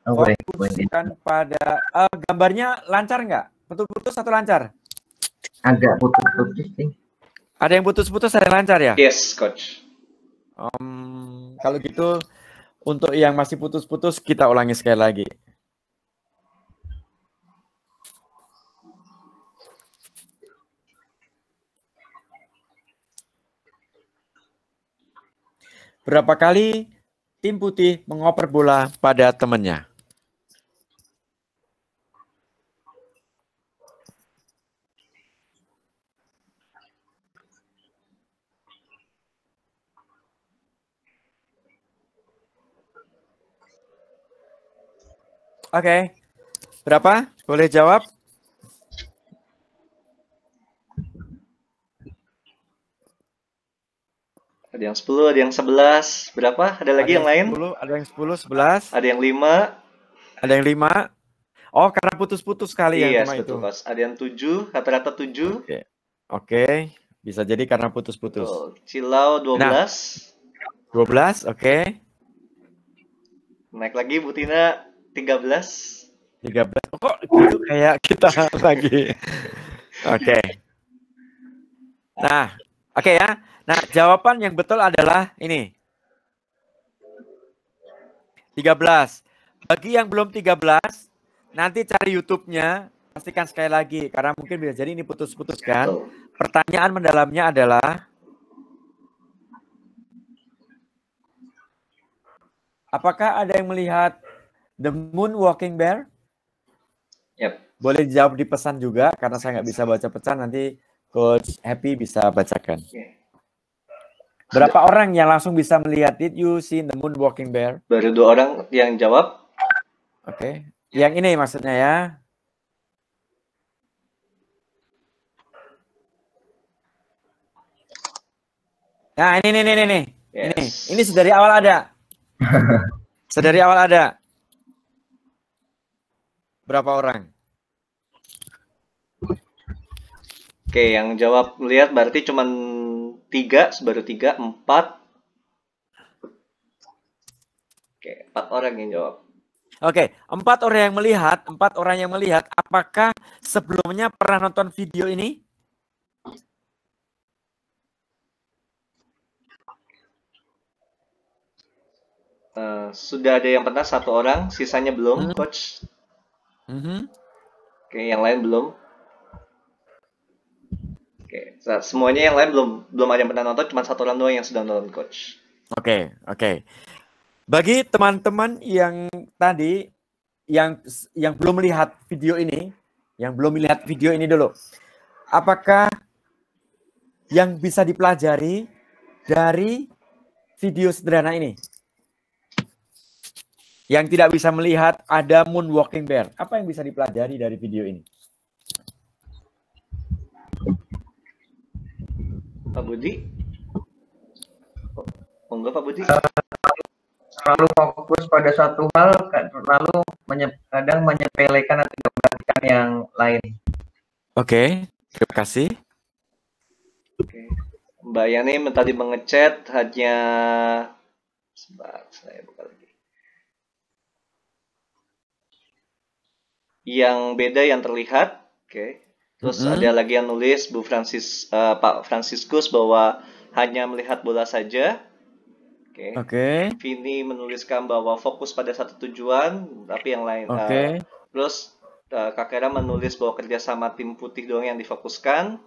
Oh, boleh. Fokuskan pada gambarnya lancar nggak? Putus-putus atau lancar? Agak putus-putus sih. Ada yang putus-putus, ada yang lancar ya? Yes, coach. Kalau gitu, untuk yang masih putus-putus, kita ulangi sekali lagi. Berapa kali tim putih mengoper bola pada temannya? Oke, berapa? Boleh jawab? Ada yang 10, ada yang 11. Berapa? Ada lagi yang lain? 10, ada yang 10, 11. Ada yang 5. Ada yang 5. Oh, karena putus-putus kali Iya, yang cuma betul, itu. coach. Ada yang 7, rata-rata 7. Oke. Bisa jadi karena putus-putus. Cilau 12. 12, oke. Naik lagi Bu Tina 13. 13. Kok gitu kayak kita lagi. Oke. Nah, oke ya. Nah, jawaban yang betul adalah ini. 13. Bagi yang belum 13, nanti cari YouTube-nya, pastikan sekali lagi karena mungkin bisa jadi ini putus-putus kan. Pertanyaan mendalamnya adalah apakah ada yang melihat The Moon Walking Bear? Yep. Boleh dijawab di pesan juga karena saya nggak bisa baca pesan, nanti Coach Happy bisa bacakan. Berapa orang yang langsung bisa melihat Did you see the moon walking bear? Baru 2 orang yang jawab. Oke. Yang ini maksudnya ya. Nah, ini. Yes. Ini sedari awal ada. Sedari awal ada. Berapa orang? Oke, yang jawab melihat berarti cuman 3, baru 3, 4. Oke, 4 orang yang jawab. Oke, 4 orang yang melihat, apakah sebelumnya pernah nonton video ini? Sudah ada yang pernah 1 orang, sisanya belum, Coach. Oke, yang lain belum. Oke, semuanya yang lain belum ada yang pernah nonton, cuma 1 orang doang yang sudah nonton, Coach. Oke. Bagi teman-teman yang tadi yang belum melihat video ini, dulu, apakah yang bisa dipelajari dari video sederhana ini? Yang tidak bisa melihat ada moon walking bear, apa yang bisa dipelajari dari video ini? Pak Budi? Enggak, Pak Budi? Terlalu fokus pada satu hal, lalu kadang menyepelekan atau memperhatikan yang lain. Oke, terima kasih. Oke. Mbak Yani tadi mengechat hanya sebentar, saya buka lagi. Yang beda yang terlihat, oke. Terus ada lagi yang nulis Pak Franciscus bahwa hanya melihat bola saja. Oke. Vini menuliskan bahwa fokus pada satu tujuan, tapi yang lain. Terus Kak Kera menulis bahwa kerjasama tim putih doang yang difokuskan.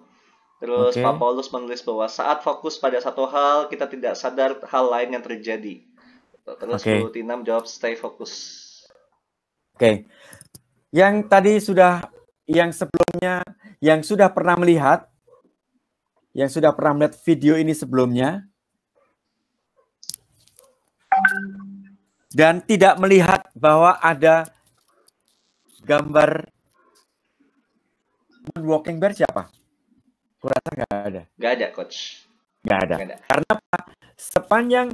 Terus Pak Paulus menulis bahwa saat fokus pada satu hal, kita tidak sadar hal lain yang terjadi. Terus Bu Tina menjawab stay fokus. Oke. Yang tadi yang sebelumnya, yang sudah pernah melihat video ini sebelumnya, dan tidak melihat bahwa ada gambar walking bear siapa? Kurasa nggak ada. Nggak ada, Coach. Nggak ada. Nggak ada. Karena apa? Sepanjang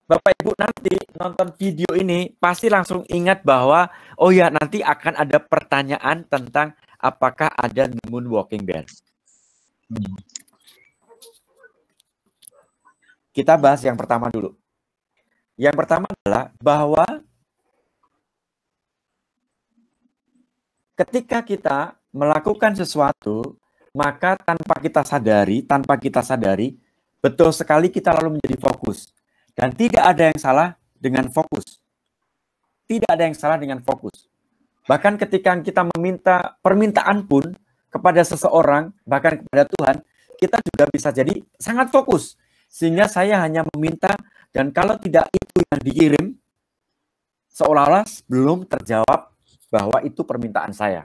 Bapak Ibu nanti nonton video ini pasti langsung ingat bahwa oh ya nanti akan ada pertanyaan tentang apakah ada moon walking bear. Kita bahas yang pertama dulu. Yang pertama adalah bahwa ketika kita melakukan sesuatu, maka tanpa kita sadari, betul sekali kita lalu menjadi fokus. Dan tidak ada yang salah dengan fokus. Tidak ada yang salah dengan fokus. Bahkan ketika kita meminta permintaan pun kepada seseorang, bahkan kepada Tuhan, kita juga bisa jadi sangat fokus. Sehingga saya hanya meminta, dan kalau tidak itu yang dikirim, seolah-olah belum terjawab bahwa itu permintaan saya.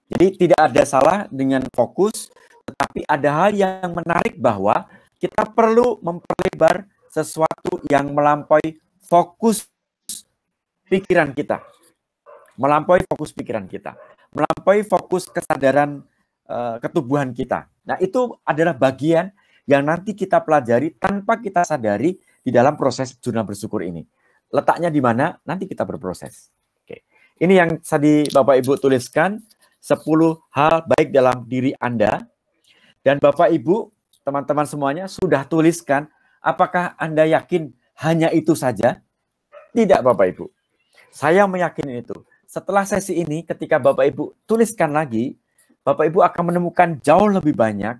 Jadi tidak ada salah dengan fokus, tetapi ada hal yang menarik bahwa kita perlu memperlebar sesuatu yang melampaui fokus pikiran kita. Melampaui fokus pikiran kita. Melampaui fokus kesadaran ketubuhan kita. Nah, itu adalah bagian yang nanti kita pelajari tanpa kita sadari di dalam proses jurnal bersyukur ini. Letaknya di mana? Nanti kita berproses. Oke. Ini yang tadi Bapak Ibu tuliskan, 10 hal baik dalam diri Anda. Dan Bapak Ibu, teman-teman semuanya sudah tuliskan, apakah Anda yakin hanya itu saja? Tidak, Bapak Ibu. Saya meyakini itu. Setelah sesi ini, ketika Bapak Ibu tuliskan lagi, Bapak Ibu akan menemukan jauh lebih banyak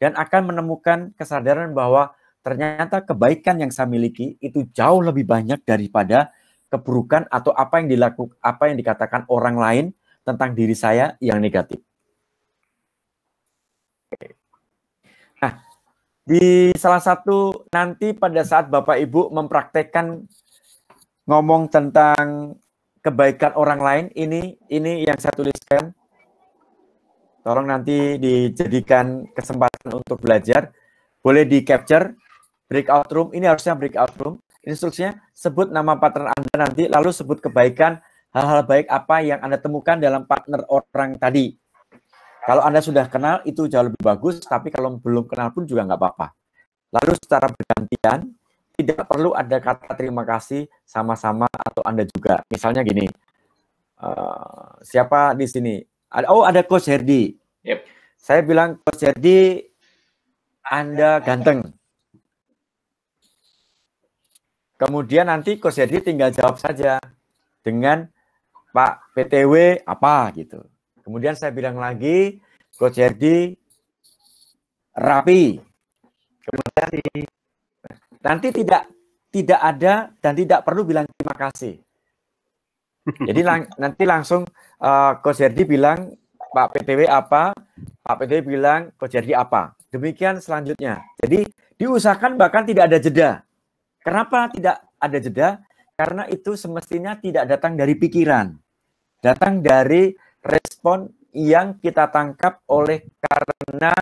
dan akan menemukan kesadaran bahwa ternyata kebaikan yang saya miliki itu jauh lebih banyak daripada keburukan atau apa yang dikatakan orang lain tentang diri saya yang negatif. Nah, di salah satu nanti pada saat Bapak Ibu mempraktekkan ngomong tentang kebaikan orang lain, ini yang saya tuliskan. Tolong nanti dijadikan kesempatan untuk belajar. Boleh di-capture breakout room. Ini harusnya breakout room. Instruksinya, sebut nama partner Anda nanti, lalu sebut kebaikan, hal-hal baik apa yang Anda temukan dalam partner orang tadi. Kalau Anda sudah kenal, itu jauh lebih bagus, tapi kalau belum kenal pun juga nggak apa-apa. Lalu secara bergantian, tidak perlu ada kata terima kasih sama-sama atau Anda juga. Misalnya gini, siapa di sini? Oh, ada Coach Herdi. Yep. Saya bilang, Coach Herdi, Anda ganteng. Kemudian nanti Coach Herdi tinggal jawab saja dengan Pak PTW apa gitu. Kemudian saya bilang lagi, Coach Herdi rapi. Kemudian nanti tidak ada dan tidak perlu bilang terima kasih. Jadi nanti langsung Coach Herdi bilang Pak PTW apa, Pak PTW bilang Coach Herdi apa. Demikian selanjutnya. Jadi diusahakan bahkan tidak ada jeda. Kenapa tidak ada jeda? Karena itu semestinya tidak datang dari pikiran. Datang dari respon yang kita tangkap oleh karena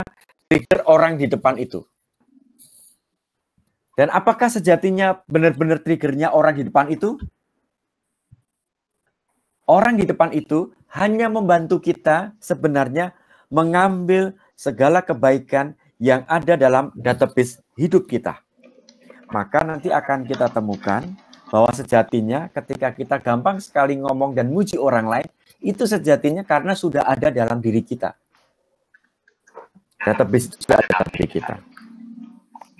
trigger orang di depan itu. Dan apakah sejatinya benar-benar triggernya orang di depan itu? Orang di depan itu hanya membantu kita sebenarnya mengambil segala kebaikan yang ada dalam database hidup kita. Maka nanti akan kita temukan bahwa sejatinya ketika kita gampang sekali ngomong dan muji orang lain, itu sejatinya karena sudah ada dalam diri kita. Database sudah ada dalam diri kita.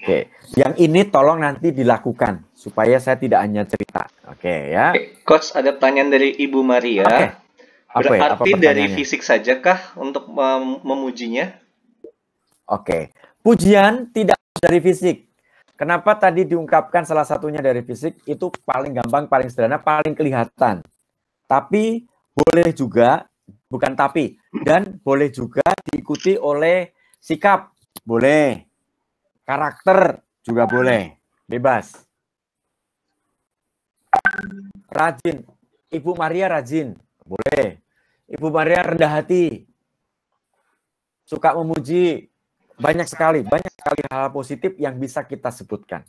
Oke, yang ini tolong nanti dilakukan supaya saya tidak hanya cerita. Oke ya. Coach, ada pertanyaan dari Ibu Maria. Oke. Berarti dari fisik sajakah untuk memujinya? Oke, pujian tidak dari fisik. Kenapa tadi diungkapkan salah satunya dari fisik? Itu paling gampang, paling sederhana, paling kelihatan. Tapi boleh juga, bukan tapi, dan boleh juga diikuti oleh sikap, boleh. Karakter juga boleh, bebas. Rajin, Ibu Maria rajin, boleh. Ibu Maria rendah hati, suka memuji, banyak sekali hal positif yang bisa kita sebutkan.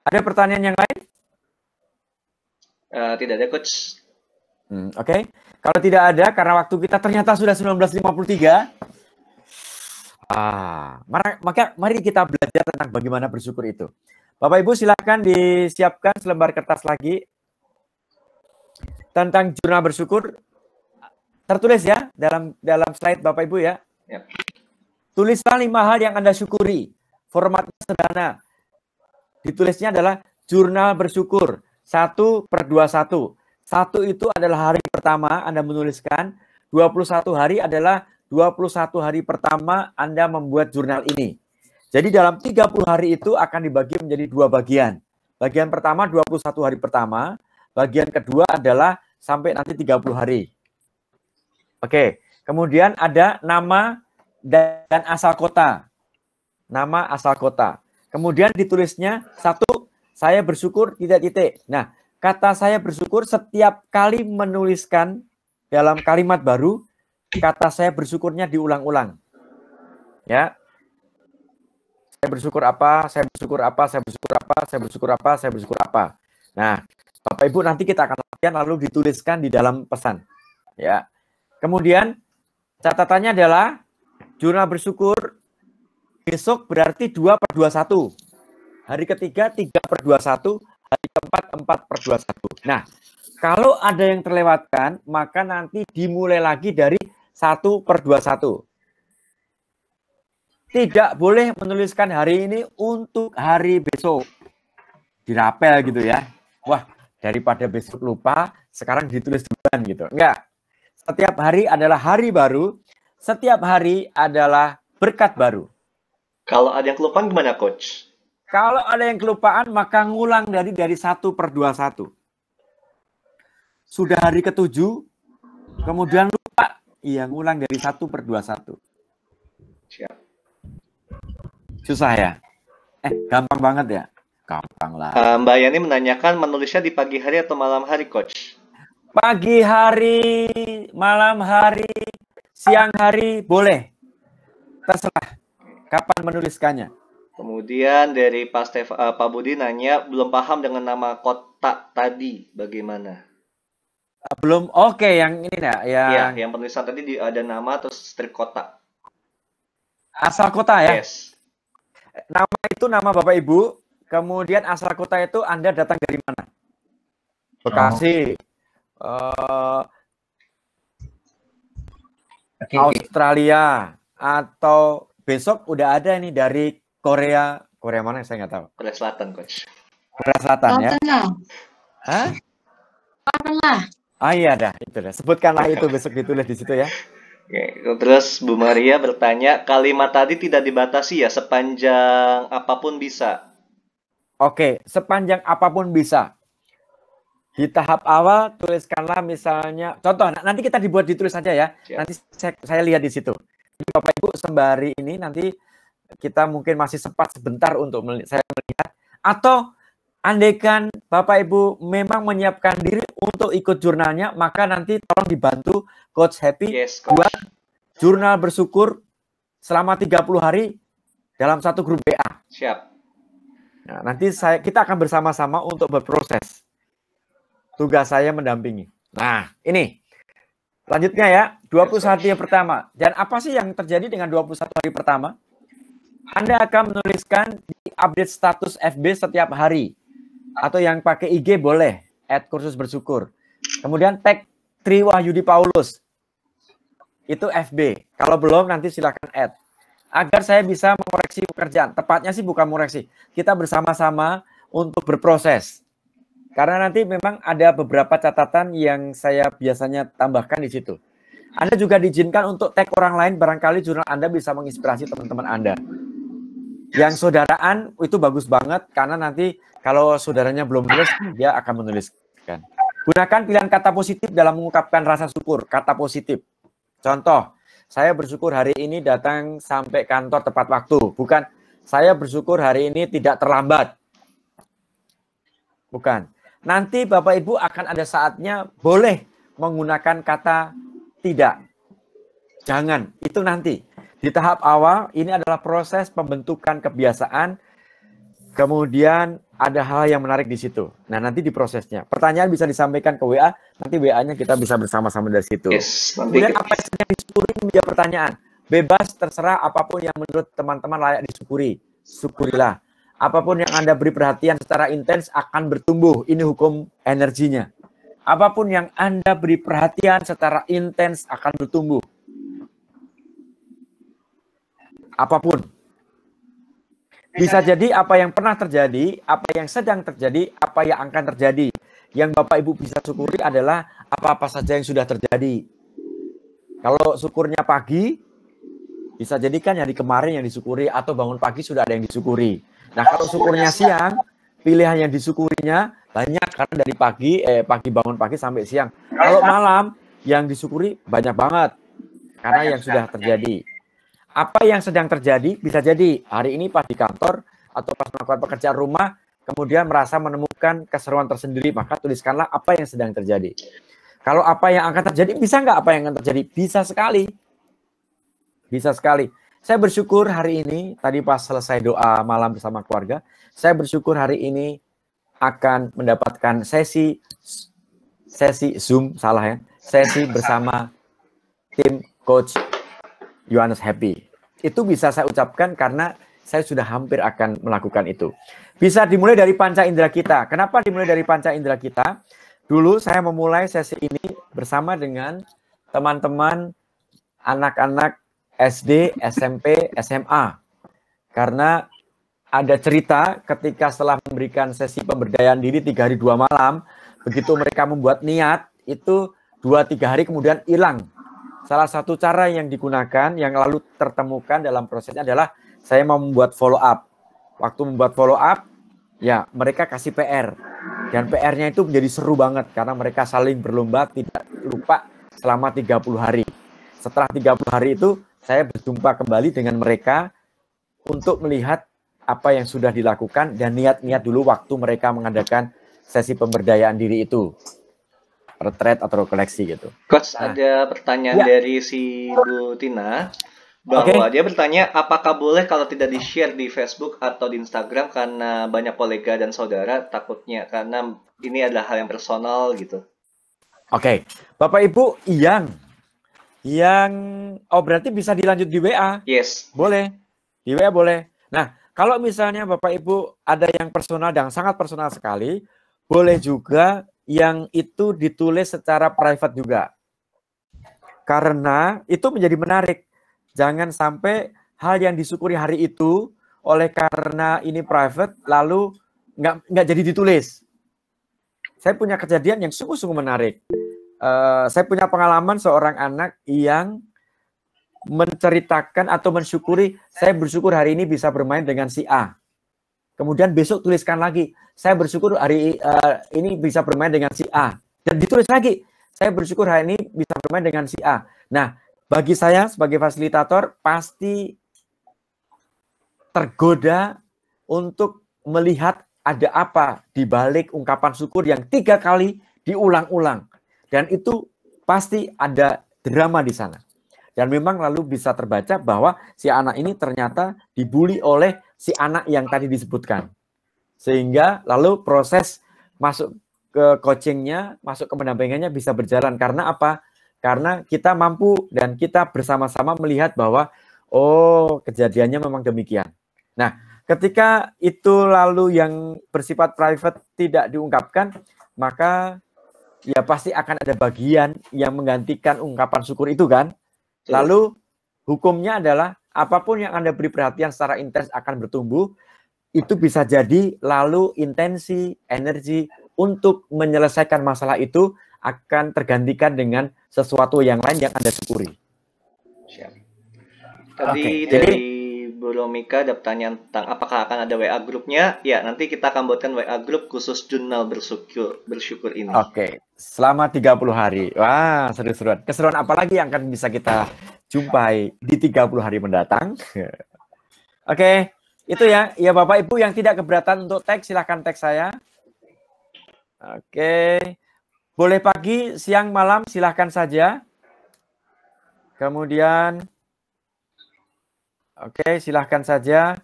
Ada pertanyaan yang lain? Tidak ada, Coach. Oke. Kalau tidak ada, karena waktu kita ternyata sudah 19.53. Maka mari kita belajar tentang bagaimana bersyukur itu. Bapak Ibu silakan disiapkan selembar kertas lagi tentang jurnal bersyukur. Tertulis ya dalam slide Bapak Ibu ya. Ya. Tulislah 5 hal yang Anda syukuri. Formatnya sederhana. Ditulisnya adalah jurnal bersyukur 1/21. 1 itu adalah hari pertama Anda menuliskan. 21 hari adalah 21 hari pertama Anda membuat jurnal ini. Jadi dalam 30 hari itu akan dibagi menjadi 2 bagian. Bagian pertama 21 hari pertama. Bagian kedua adalah sampai nanti 30 hari. Oke. Kemudian ada nama dan asal kota. Nama asal kota. Kemudian ditulisnya 1, saya bersyukur titik-titik. Nah, kata saya bersyukur setiap kali menuliskan dalam kalimat baru, kata saya bersyukurnya diulang-ulang. Ya. Saya bersyukur apa, saya bersyukur apa, saya bersyukur apa, saya bersyukur apa, saya bersyukur apa. Nah, Bapak Ibu nanti kita akan latihan lalu dituliskan di dalam pesan. Ya. Kemudian catatannya adalah jurnal bersyukur besok berarti 2/21. Hari ketiga 3/21, hari keempat 4/21. Nah, kalau ada yang terlewatkan, maka nanti dimulai lagi dari 1/21. Tidak boleh menuliskan hari ini untuk hari besok. Dirapel gitu ya. Wah, daripada besok lupa, sekarang ditulis duluan gitu. Enggak. Setiap hari adalah hari baru, setiap hari adalah berkat baru. Kalau ada yang kelupaan gimana, Coach? Kalau ada yang kelupaan, maka ngulang dari 1/21. Sudah hari ke-7, kemudian lupa, iya ngulang dari 1/21. Siap. Susah ya? Gampang banget ya? Gampang lah. Mbak Yani menanyakan menulisnya di pagi hari atau malam hari, Coach? Pagi hari, malam hari, siang hari, boleh. Terserah kapan menuliskannya. Kemudian dari Pak Budi nanya, belum paham dengan nama kota tadi, bagaimana? Belum, oke, yang ini ya. Yang penulisan tadi ada nama terus strip kota. Asal kota ya? Yes. Nama itu nama Bapak Ibu, kemudian asal kota itu Anda datang dari mana? Bekasi, Australia, atau besok udah ada ini dari Korea mana saya nggak tahu. Korea Selatan, Coach. Korea Selatan ya? Hah? Tengah. Ah iya dah, itu dah. Sebutkanlah itu besok ditulis di situ ya. Oke, terus Bu Maria bertanya, kalimat tadi tidak dibatasi ya, sepanjang apapun bisa. Oke, sepanjang apapun bisa. Di tahap awal tuliskanlah misalnya, contoh nanti kita ditulis saja ya. Siap. Nanti saya lihat di situ. Bapak Ibu sembari ini nanti kita mungkin masih sempat sebentar untuk saya melihat, atau andaikan Bapak Ibu memang menyiapkan diri untuk ikut jurnalnya, maka nanti tolong dibantu Coach Happy buat jurnal bersyukur selama 30 hari dalam satu grup WA. Siap. Nah, nanti kita akan bersama-sama untuk berproses. Tugas saya mendampingi. Nah, ini selanjutnya ya, 21 hari pertama. Dan apa sih yang terjadi dengan 21 hari pertama? Anda akan menuliskan di update status FB setiap hari. Atau yang pakai IG boleh, @kursus bersyukur. Kemudian tag Tri Wahyudi Paulus. Itu FB. Kalau belum nanti silakan add. Agar saya bisa mengoreksi pekerjaan. Tepatnya sih bukan mengoreksi. Kita bersama-sama untuk berproses. Karena nanti memang ada beberapa catatan yang saya biasanya tambahkan di situ. Anda juga diizinkan untuk tag orang lain, barangkali jurnal Anda bisa menginspirasi teman-teman Anda. Yang saudaraan itu bagus banget, karena nanti kalau saudaranya belum nulis, dia akan menuliskan. Gunakan pilihan kata positif dalam mengungkapkan rasa syukur, kata positif. Contoh, saya bersyukur hari ini datang sampai kantor tepat waktu. Bukan, saya bersyukur hari ini tidak terlambat. Bukan. Nanti Bapak Ibu akan ada saatnya boleh menggunakan kata tidak. Jangan, itu nanti. Di tahap awal, ini adalah proses pembentukan kebiasaan. Kemudian ada hal yang menarik di situ. Nah, nanti di prosesnya. Pertanyaan bisa disampaikan ke WA, nanti WA-nya kita bisa bersama-sama dari situ. Yes, Kemudian apa yang sedang disyukuri menjadi pertanyaan. Bebas, terserah apapun yang menurut teman-teman layak disyukuri. Syukurilah. Apapun yang Anda beri perhatian secara intens akan bertumbuh. Ini hukum energinya. Apapun yang Anda beri perhatian secara intens akan bertumbuh. Apapun. Bisa jadi apa yang pernah terjadi, apa yang sedang terjadi, apa yang akan terjadi. Yang Bapak Ibu bisa syukuri adalah apa-apa saja yang sudah terjadi. Kalau syukurnya pagi, bisa jadi kan hari kemarin yang disyukuri, atau bangun pagi sudah ada yang disyukuri. Nah, kalau syukurnya siang, pilihan yang disyukurinya banyak, karena dari pagi bangun pagi sampai siang. Kalau malam, yang disyukuri banyak banget, karena yang sudah terjadi. Apa yang sedang terjadi, bisa jadi hari ini pas di kantor atau pas melakukan pekerjaan rumah, kemudian merasa menemukan keseruan tersendiri, maka tuliskanlah apa yang sedang terjadi. Kalau apa yang akan terjadi, bisa nggak apa yang akan terjadi? Bisa sekali. Bisa sekali. Saya bersyukur hari ini, tadi pas selesai doa malam bersama keluarga, saya bersyukur hari ini akan mendapatkan sesi Zoom, salah ya, sesi bersama tim Coach Yohanes Happy. Itu bisa saya ucapkan karena saya sudah hampir akan melakukan itu. Bisa dimulai dari panca indera kita. Kenapa dimulai dari panca indera kita? Dulu saya memulai sesi ini bersama dengan teman-teman anak-anak SD, SMP, SMA. Karena ada cerita ketika setelah memberikan sesi pemberdayaan diri 3 hari 2 malam, begitu mereka membuat niat, itu 2-3 hari kemudian hilang. Salah satu cara yang digunakan, yang lalu tertemukan dalam prosesnya adalah saya mau membuat follow up. Waktu membuat follow up, ya mereka kasih PR. Dan PR-nya itu menjadi seru banget karena mereka saling berlomba tidak lupa selama 30 hari. Setelah 30 hari itu, saya berjumpa kembali dengan mereka untuk melihat apa yang sudah dilakukan dan niat-niat dulu waktu mereka mengadakan sesi pemberdayaan diri itu. Retreat atau koleksi gitu. Coach, ada pertanyaan dari si Bu Tina bahwa dia bertanya apakah boleh kalau tidak di-share di Facebook atau di Instagram karena banyak kolega dan saudara, takutnya karena ini adalah hal yang personal gitu. Oke. Bapak Ibu yang berarti bisa dilanjut di WA. Yes. Boleh. Di WA boleh. Nah, kalau misalnya Bapak Ibu ada yang personal dan sangat personal sekali, boleh juga yang itu ditulis secara private juga. Karena itu menjadi menarik. Jangan sampai hal yang disyukuri hari itu oleh karena ini private lalu nggak jadi ditulis. Saya punya kejadian yang sungguh-sungguh menarik. Saya punya pengalaman seorang anak yang menceritakan atau mensyukuri, saya bersyukur hari ini bisa bermain dengan si A. Kemudian besok tuliskan lagi, saya bersyukur hari ini bisa bermain dengan si A. Dan ditulis lagi, saya bersyukur hari ini bisa bermain dengan si A. Nah, bagi saya sebagai fasilitator, pasti tergoda untuk melihat ada apa di balik ungkapan syukur yang 3 kali diulang-ulang. Dan itu pasti ada drama di sana. Dan memang lalu bisa terbaca bahwa si anak ini ternyata dibully oleh si anak yang tadi disebutkan. Sehingga lalu proses masuk ke coachingnya, masuk ke pendampingannya bisa berjalan. Karena apa? Karena kita mampu dan kita bersama-sama melihat bahwa oh, kejadiannya memang demikian. Nah, ketika itu lalu yang bersifat private tidak diungkapkan, maka ya pasti akan ada bagian yang menggantikan ungkapan syukur itu kan. Lalu hukumnya adalah apapun yang Anda beri perhatian secara intens akan bertumbuh. Itu bisa jadi lalu intensi, energi untuk menyelesaikan masalah itu akan tergantikan dengan sesuatu yang lain yang Anda syukuri. Siap. Tadi dari Bu Romika ada pertanyaan tentang apakah akan ada WA grupnya. Ya, nanti kita akan buatkan WA grup khusus jurnal bersyukur ini. Oke. Selama 30 hari. Wah, seru-seruan. Keseruan apa lagi yang akan bisa kita jumpai di 30 hari mendatang? Oke, itu ya. Ya Bapak Ibu yang tidak keberatan untuk tag, silahkan tag saya. Oke. Boleh pagi, siang, malam, silahkan saja. Kemudian, oke, silahkan saja.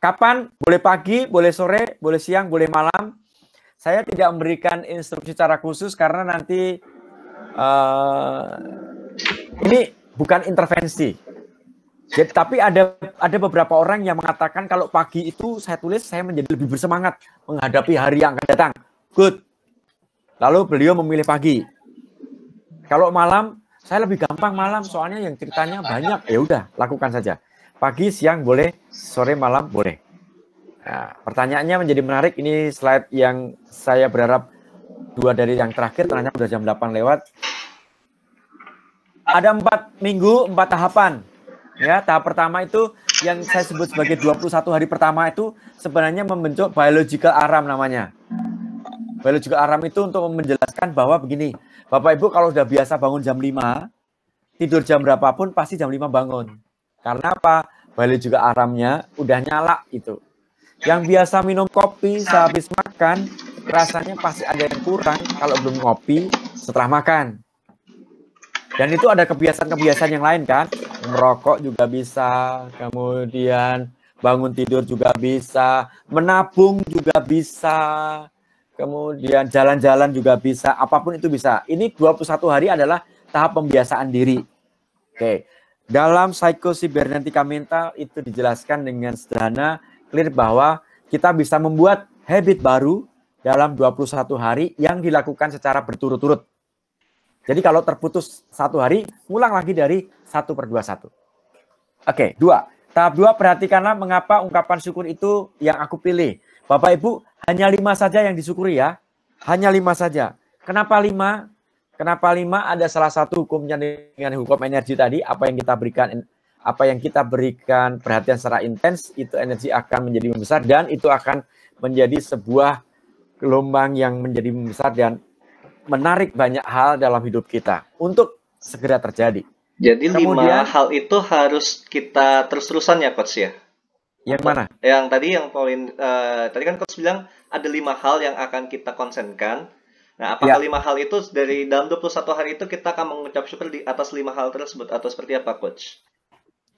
Kapan? Boleh pagi, boleh sore, boleh siang, boleh malam. Saya tidak memberikan instruksi secara khusus karena nanti ini bukan intervensi. Jadi, tapi ada beberapa orang yang mengatakan kalau pagi itu saya tulis saya menjadi lebih bersemangat menghadapi hari yang akan datang. Good. Lalu beliau memilih pagi. Kalau malam saya lebih gampang malam soalnya yang ceritanya banyak. Ya udah, lakukan saja. Pagi, siang boleh, sore, malam boleh. Nah, pertanyaannya menjadi menarik. Ini slide yang saya berharap 2 dari yang terakhir, ternyata sudah jam 8 lewat. Ada 4 minggu, 4 tahapan. Ya, tahap pertama itu yang saya sebut sebagai 21 hari pertama itu sebenarnya membentuk biological alarm namanya. Biological alarm itu untuk menjelaskan bahwa begini, Bapak Ibu kalau sudah biasa bangun jam 5, tidur jam berapapun pasti jam 5 bangun. Karena apa? Biological alarmnya udah nyala itu. Yang biasa minum kopi sehabis makan, rasanya pasti ada yang kurang kalau belum ngopi setelah makan. Dan itu ada kebiasaan-kebiasaan yang lain kan. Merokok juga bisa, kemudian bangun tidur juga bisa, menabung juga bisa, kemudian jalan-jalan juga bisa, apapun itu bisa. Ini 21 hari adalah tahap pembiasaan diri. Oke. Dalam psikosibernetika mental itu dijelaskan dengan sederhana, clear bahwa kita bisa membuat habit baru dalam 21 hari yang dilakukan secara berturut-turut. Jadi kalau terputus 1 hari, ulang lagi dari 1/21. Oke, 2. Tahap 2, perhatikanlah mengapa ungkapan syukur itu yang aku pilih. Bapak Ibu, hanya 5 saja yang disyukuri ya. Hanya 5 saja. Kenapa 5? Kenapa 5? Ada salah satu hukumnya dengan hukum energi tadi. Apa yang kita berikan perhatian secara intens, itu energi akan menjadi membesar dan itu akan menjadi sebuah gelombang yang menjadi membesar dan menarik banyak hal dalam hidup kita untuk segera terjadi. Jadi kemudian, 5 hal itu harus kita terus-terusan ya Coach ya? Yang mana? Yang tadi yang poin, tadi kan Coach bilang ada 5 hal yang akan kita konsenkan. Nah, apakah 5 hal itu dari dalam 21 hari itu kita akan mengucap syukur di atas 5 hal tersebut atau seperti apa Coach?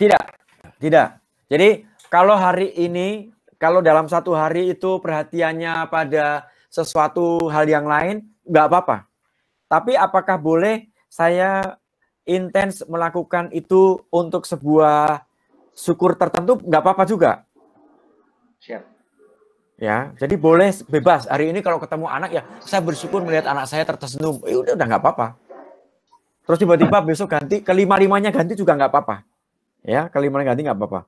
Tidak. Jadi kalau hari ini, kalau dalam 1 hari itu perhatiannya pada sesuatu hal yang lain, nggak apa-apa. Tapi apakah boleh saya intens melakukan itu untuk sebuah syukur tertentu? Nggak apa-apa juga. Siap. Ya, jadi boleh bebas. Hari ini kalau ketemu anak ya, saya bersyukur melihat anak saya tersenyum. Udah nggak apa-apa. Terus tiba-tiba besok ganti, kelima-limanya ganti juga nggak apa-apa. Ya, kelima-limanya ganti nggak apa-apa.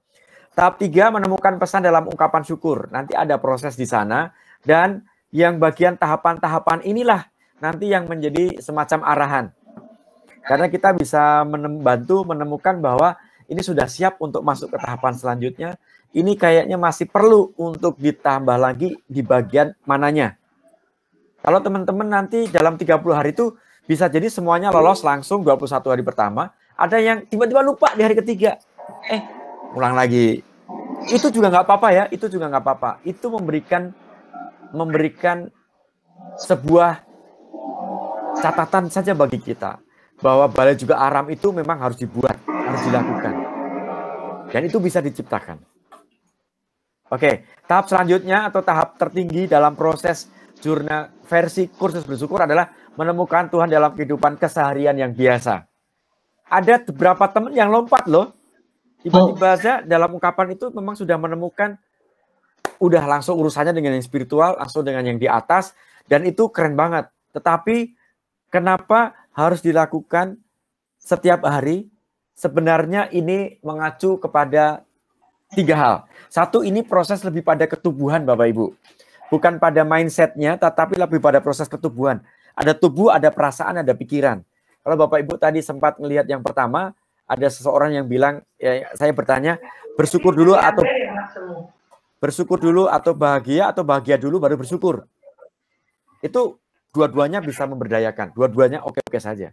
Tahap 3, menemukan pesan dalam ungkapan syukur. Nanti ada proses di sana dan yang bagian tahapan-tahapan inilah nanti yang menjadi semacam arahan. Karena kita bisa membantu menemukan bahwa ini sudah siap untuk masuk ke tahapan selanjutnya. Ini kayaknya masih perlu untuk ditambah lagi di bagian mananya. Kalau teman-teman nanti dalam 30 hari itu bisa jadi semuanya lolos langsung 21 hari pertama. Ada yang tiba-tiba lupa di hari ketiga. Ulang lagi. Itu juga nggak apa-apa ya. Itu juga nggak apa-apa. Itu memberikan sebuah catatan saja bagi kita bahwa biological alarm itu memang harus dibuat, harus dilakukan, dan itu bisa diciptakan. Oke, tahap selanjutnya atau tahap tertinggi dalam proses jurnal versi kursus bersyukur adalah menemukan Tuhan dalam kehidupan keseharian yang biasa. Ada beberapa teman yang lompat loh, tiba-tiba aja dalam ungkapan itu memang sudah menemukan, udah langsung urusannya dengan yang spiritual, langsung dengan yang di atas, dan itu keren banget. Tetapi kenapa harus dilakukan setiap hari? Sebenarnya ini mengacu kepada 3 hal. 1, ini proses lebih pada ketubuhan Bapak Ibu. Bukan pada mindsetnya, tetapi lebih pada proses ketubuhan. Ada tubuh, ada perasaan, ada pikiran. Kalau Bapak Ibu tadi sempat melihat yang pertama, ada seseorang yang bilang, ya, saya bertanya, bersyukur dulu atau bahagia dulu baru bersyukur. Itu dua-duanya bisa memberdayakan, dua-duanya oke-oke saja.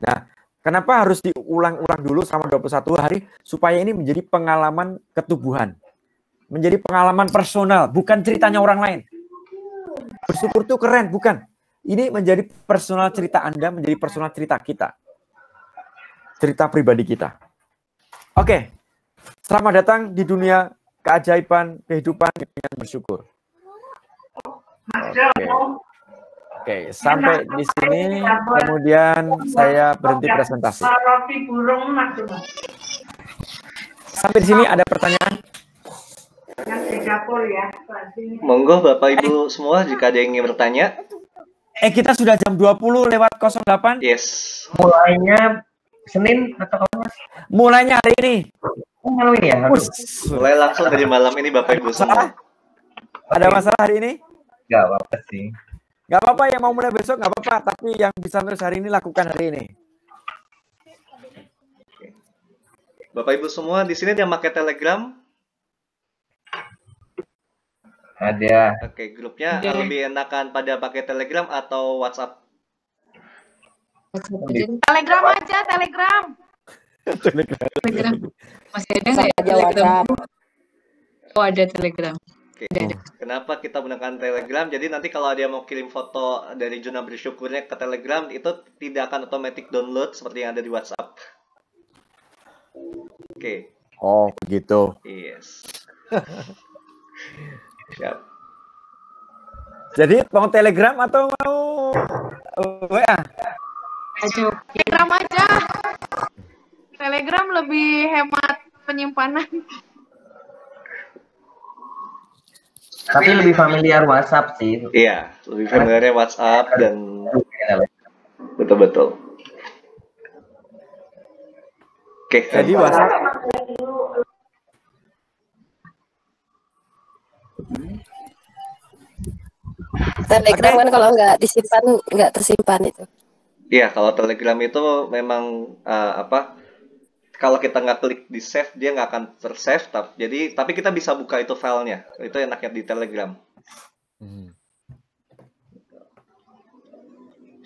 Nah, kenapa harus diulang-ulang dulu selama 21 hari? Supaya ini menjadi pengalaman ketubuhan. Menjadi pengalaman personal, bukan ceritanya orang lain. Bersyukur itu keren, bukan. Ini menjadi personal cerita Anda, menjadi personal cerita kita. Cerita pribadi kita. Oke, selamat datang di dunia keajaiban kehidupan dengan bersyukur. Oke, sampai di sini kemudian saya berhenti presentasi. Sampai di sini ada pertanyaan? Monggo Bapak Ibu semua jika ada yang ingin bertanya. Kita sudah jam 20:08. Yes. Mulainya Senin atau kapan, Mas? Mulainya hari ini. Malam ini ya? Mulai langsung dari malam ini Bapak Ibu semua. Ada masalah hari ini? Gak apa-apa sih. Gak apa-apa, yang mau mulai besok gak apa-apa, tapi yang bisa terus hari ini lakukan hari ini. Bapak Ibu semua di sini yang pakai Telegram? Ada. Oke, grupnya lebih enakan pada pakai Telegram atau WhatsApp? Telegram aja, Telegram. Telegram. Masih ada nggak ya Telegram? Oh, ada Telegram. Oke. Kenapa kita menggunakan Telegram? Jadi nanti kalau dia mau kirim foto dari zona bersyukurnya ke Telegram, itu tidak akan otomatis download seperti yang ada di WhatsApp. Oke. Oh, begitu. Yes. Siap. Jadi mau Telegram atau mau WA? Aduh, Telegram aja. Telegram lebih hemat penyimpanan. Tapi lebih familiar WhatsApp sih. Iya, lebih familiarnya WhatsApp dan betul-betul. Oke, jadi WhatsApp. Telegram kan kalau nggak disimpan nggak tersimpan itu. Iya, kalau Telegram itu memang kalau kita nggak klik di save, dia nggak akan tersave. Tapi kita bisa buka itu filenya. Itu enaknya di Telegram.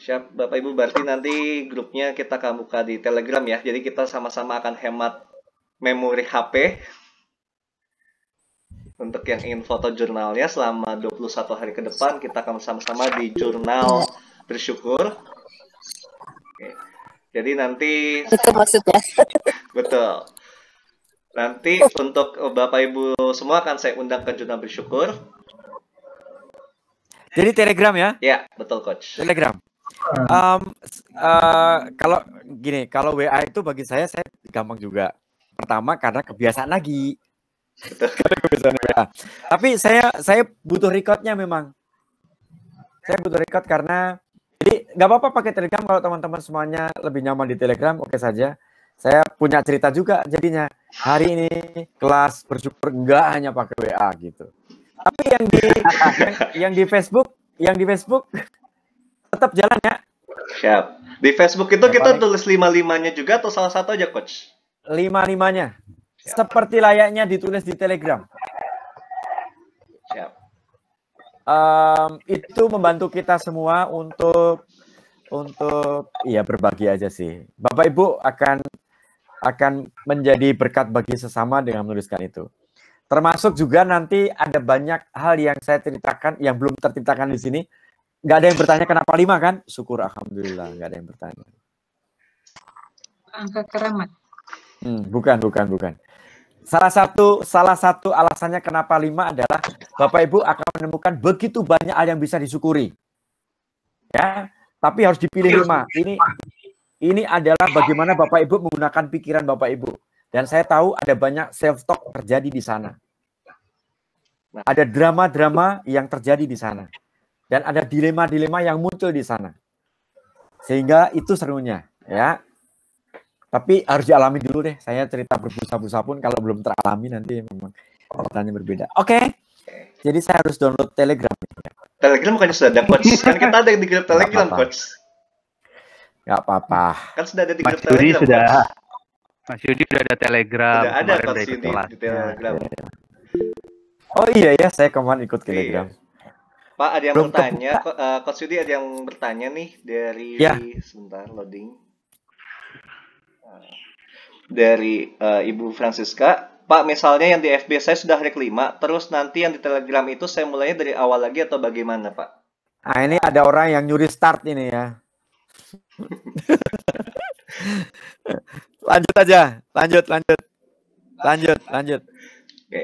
Siap, Bapak Ibu. Berarti nanti grupnya kita akan buka di Telegram ya. Jadi kita sama-sama akan hemat memori HP. Untuk yang ingin foto jurnalnya selama 21 hari ke depan, kita akan sama-sama di jurnal bersyukur. Oke. Jadi nanti Itu maksudnya. betul. Nanti untuk Bapak Ibu semua akan saya undang ke jurnal bersyukur. Jadi Telegram ya? Ya, betul Coach. Telegram. Kalau WA itu bagi saya gampang juga. Pertama karena kebiasaan lagi. Tapi saya butuh recordnya memang. Saya butuh record karena jadi nggak apa-apa pakai Telegram kalau teman-teman semuanya lebih nyaman di Telegram, oke saja. Saya punya cerita juga jadinya hari ini kelas bersyukur nggak hanya pakai WA gitu. Tapi yang di Facebook tetap jalan ya. Siap. Di Facebook itu kita tulis 5-5-nya juga atau salah satu aja Coach? 5-5-nya. Seperti layaknya ditulis di Telegram. Siap. Itu membantu kita semua untuk berbagi aja sih. Bapak Ibu akan menjadi berkat bagi sesama dengan menuliskan itu. Termasuk juga nanti ada banyak hal yang saya ceritakan yang belum terceritakan di sini. Nggak ada yang bertanya kenapa 5 kan? Syukur alhamdulillah nggak ada yang bertanya. Angka keramat. Bukan. Salah satu alasannya kenapa 5 adalah Bapak Ibu akan menemukan begitu banyak hal yang bisa disyukuri. Ya, tapi harus dipilih 5. Ini adalah bagaimana Bapak Ibu menggunakan pikiran Bapak Ibu. Dan saya tahu ada banyak self-talk terjadi di sana. Ada drama-drama yang terjadi di sana. Dan ada dilema-dilema yang muncul di sana. Sehingga itu serunya, ya. Tapi harus dialami dulu deh. Saya cerita berbusa-busa pun kalau belum teralami nanti memang ceritanya berbeda. Oke. Jadi saya harus download Telegram. Telegram bukannya sudah ada Coach? Kan kita ada di grup Telegram Coach. Gak apa-apa. Kan sudah ada di grup Telegram. Mas Yudi sudah ada Telegram. Sudah ada Coach Yudi di Telegram. Oh iya ya, saya kemarin ikut Telegram. Iya. Pak, ada yang bertanya. Coach Yudi ada yang bertanya nih dari sebentar loading. Dari Ibu Francisca. Pak, misalnya yang di FB saya sudah hari ke-5, terus nanti yang di Telegram itu saya mulainya dari awal lagi atau bagaimana, Pak? Nah, ini ada orang yang nyuri start ini ya. Lanjut aja. Lanjut. Oke.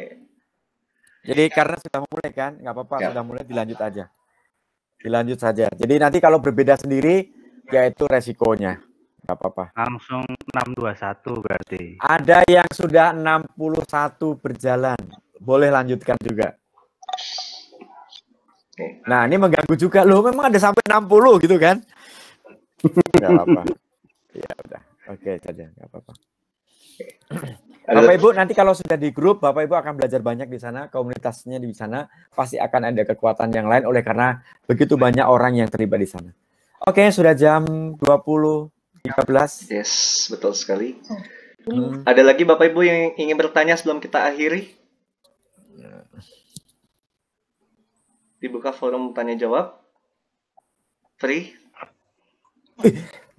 Jadi karena sudah mulai kan, nggak apa-apa, Ya. sudah mulai dilanjut aja. Dilanjut saja. Jadi nanti kalau berbeda sendiri, yaitu resikonya. Nggak apa-apa. Langsung 621 berarti. Ada yang sudah 61 berjalan. Boleh lanjutkan juga. Oke. Nah, ini mengganggu juga. Loh, memang ada sampai 60 gitu kan? Nggak apa-apa. Ya udah. Oke saja, nggak apa-apa. Bapak Ibu, nanti kalau sudah di grup, Bapak Ibu akan belajar banyak di sana, komunitasnya di sana pasti akan ada kekuatan yang lain oleh karena begitu banyak orang yang terlibat di sana. Oke, sudah jam 20.13. Yes, betul sekali. Ada lagi Bapak Ibu yang ingin bertanya sebelum kita akhiri? Dibuka forum tanya jawab. Free.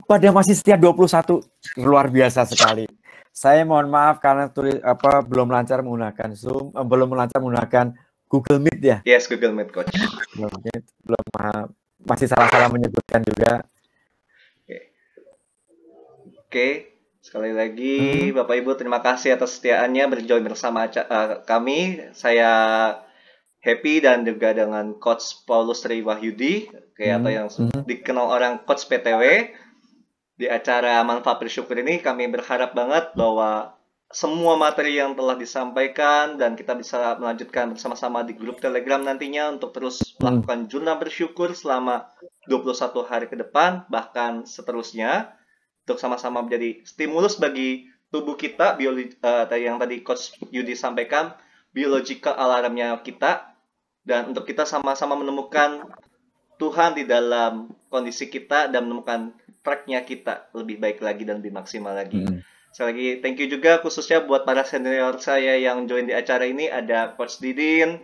Pada masih setia 21, luar biasa sekali. Saya mohon maaf karena belum lancar menggunakan Zoom, belum lancar menggunakan Google Meet ya. Yes, Google Meet, Coach. Belum masih salah-salah menyebutkan juga. Oke. Sekali lagi, Bapak Ibu, terima kasih atas setiaannya berjoin bersama kami. Saya happy dan juga dengan Coach Paulus Tri Wahyudi, atau yang dikenal orang Coach PTW. Di acara Manfaat Bersyukur ini kami berharap banget bahwa semua materi yang telah disampaikan dan kita bisa melanjutkan bersama-sama di grup Telegram nantinya untuk terus melakukan jurnal bersyukur selama 21 hari ke depan, bahkan seterusnya, untuk sama-sama menjadi stimulus bagi tubuh kita, yang tadi Coach Yudi sampaikan, biological alarmnya kita, dan untuk kita sama-sama menemukan Tuhan di dalam kondisi kita dan menemukan tracknya kita lebih baik lagi dan lebih maksimal lagi. Sekali lagi, thank you juga khususnya buat para senior saya yang join di acara ini. Ada Coach Didin,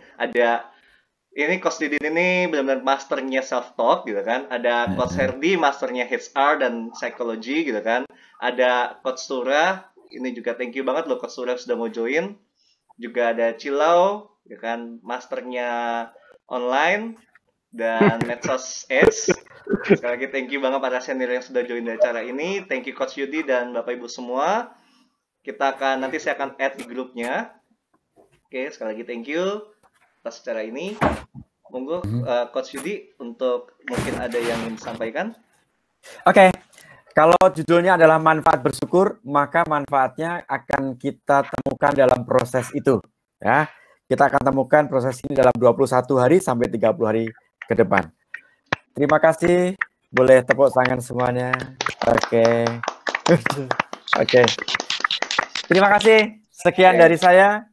Coach Didin ini benar-benar masternya self-talk gitu kan. Ada Coach Herdi, masternya HR dan psychology gitu kan. Ada Coach Sura, ini juga thank you banget loh Coach Sura sudah mau join. Juga ada Cilau, gitu kan, masternya online dan medsos Edge. Sekali lagi thank you banget para senior yang sudah join di acara ini. Thank you Coach Yudi dan Bapak Ibu semua. Nanti saya akan add di grupnya. Oke, sekali lagi thank you atas acara ini. Monggo Coach Yudi untuk mungkin ada yang ingin disampaikan. Oke. Kalau judulnya adalah manfaat bersyukur, maka manfaatnya akan kita temukan dalam proses itu, ya. Kita akan temukan proses ini dalam 21 hari sampai 30 hari ke depan. Terima kasih. Boleh tepuk tangan semuanya. Oke. Oke. Terima kasih. Sekian dari saya.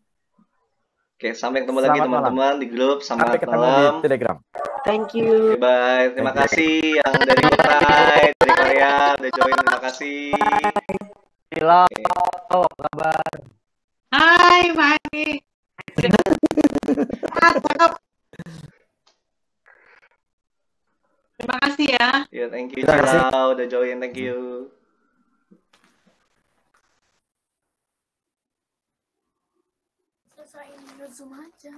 Oke, sampai ketemu lagi teman-teman di grup. Sampai ketemu di Telegram. Thank you. Bye. Terima kasih yang dari Utai, dari Korea udah join. Terima kasih. Halo, apa kabar? Hai, Mari. Cakep. Terima kasih ya. Ya, thank you Terima kasih. Cilau udah join. Thank you. Selesaiin Zoom aja.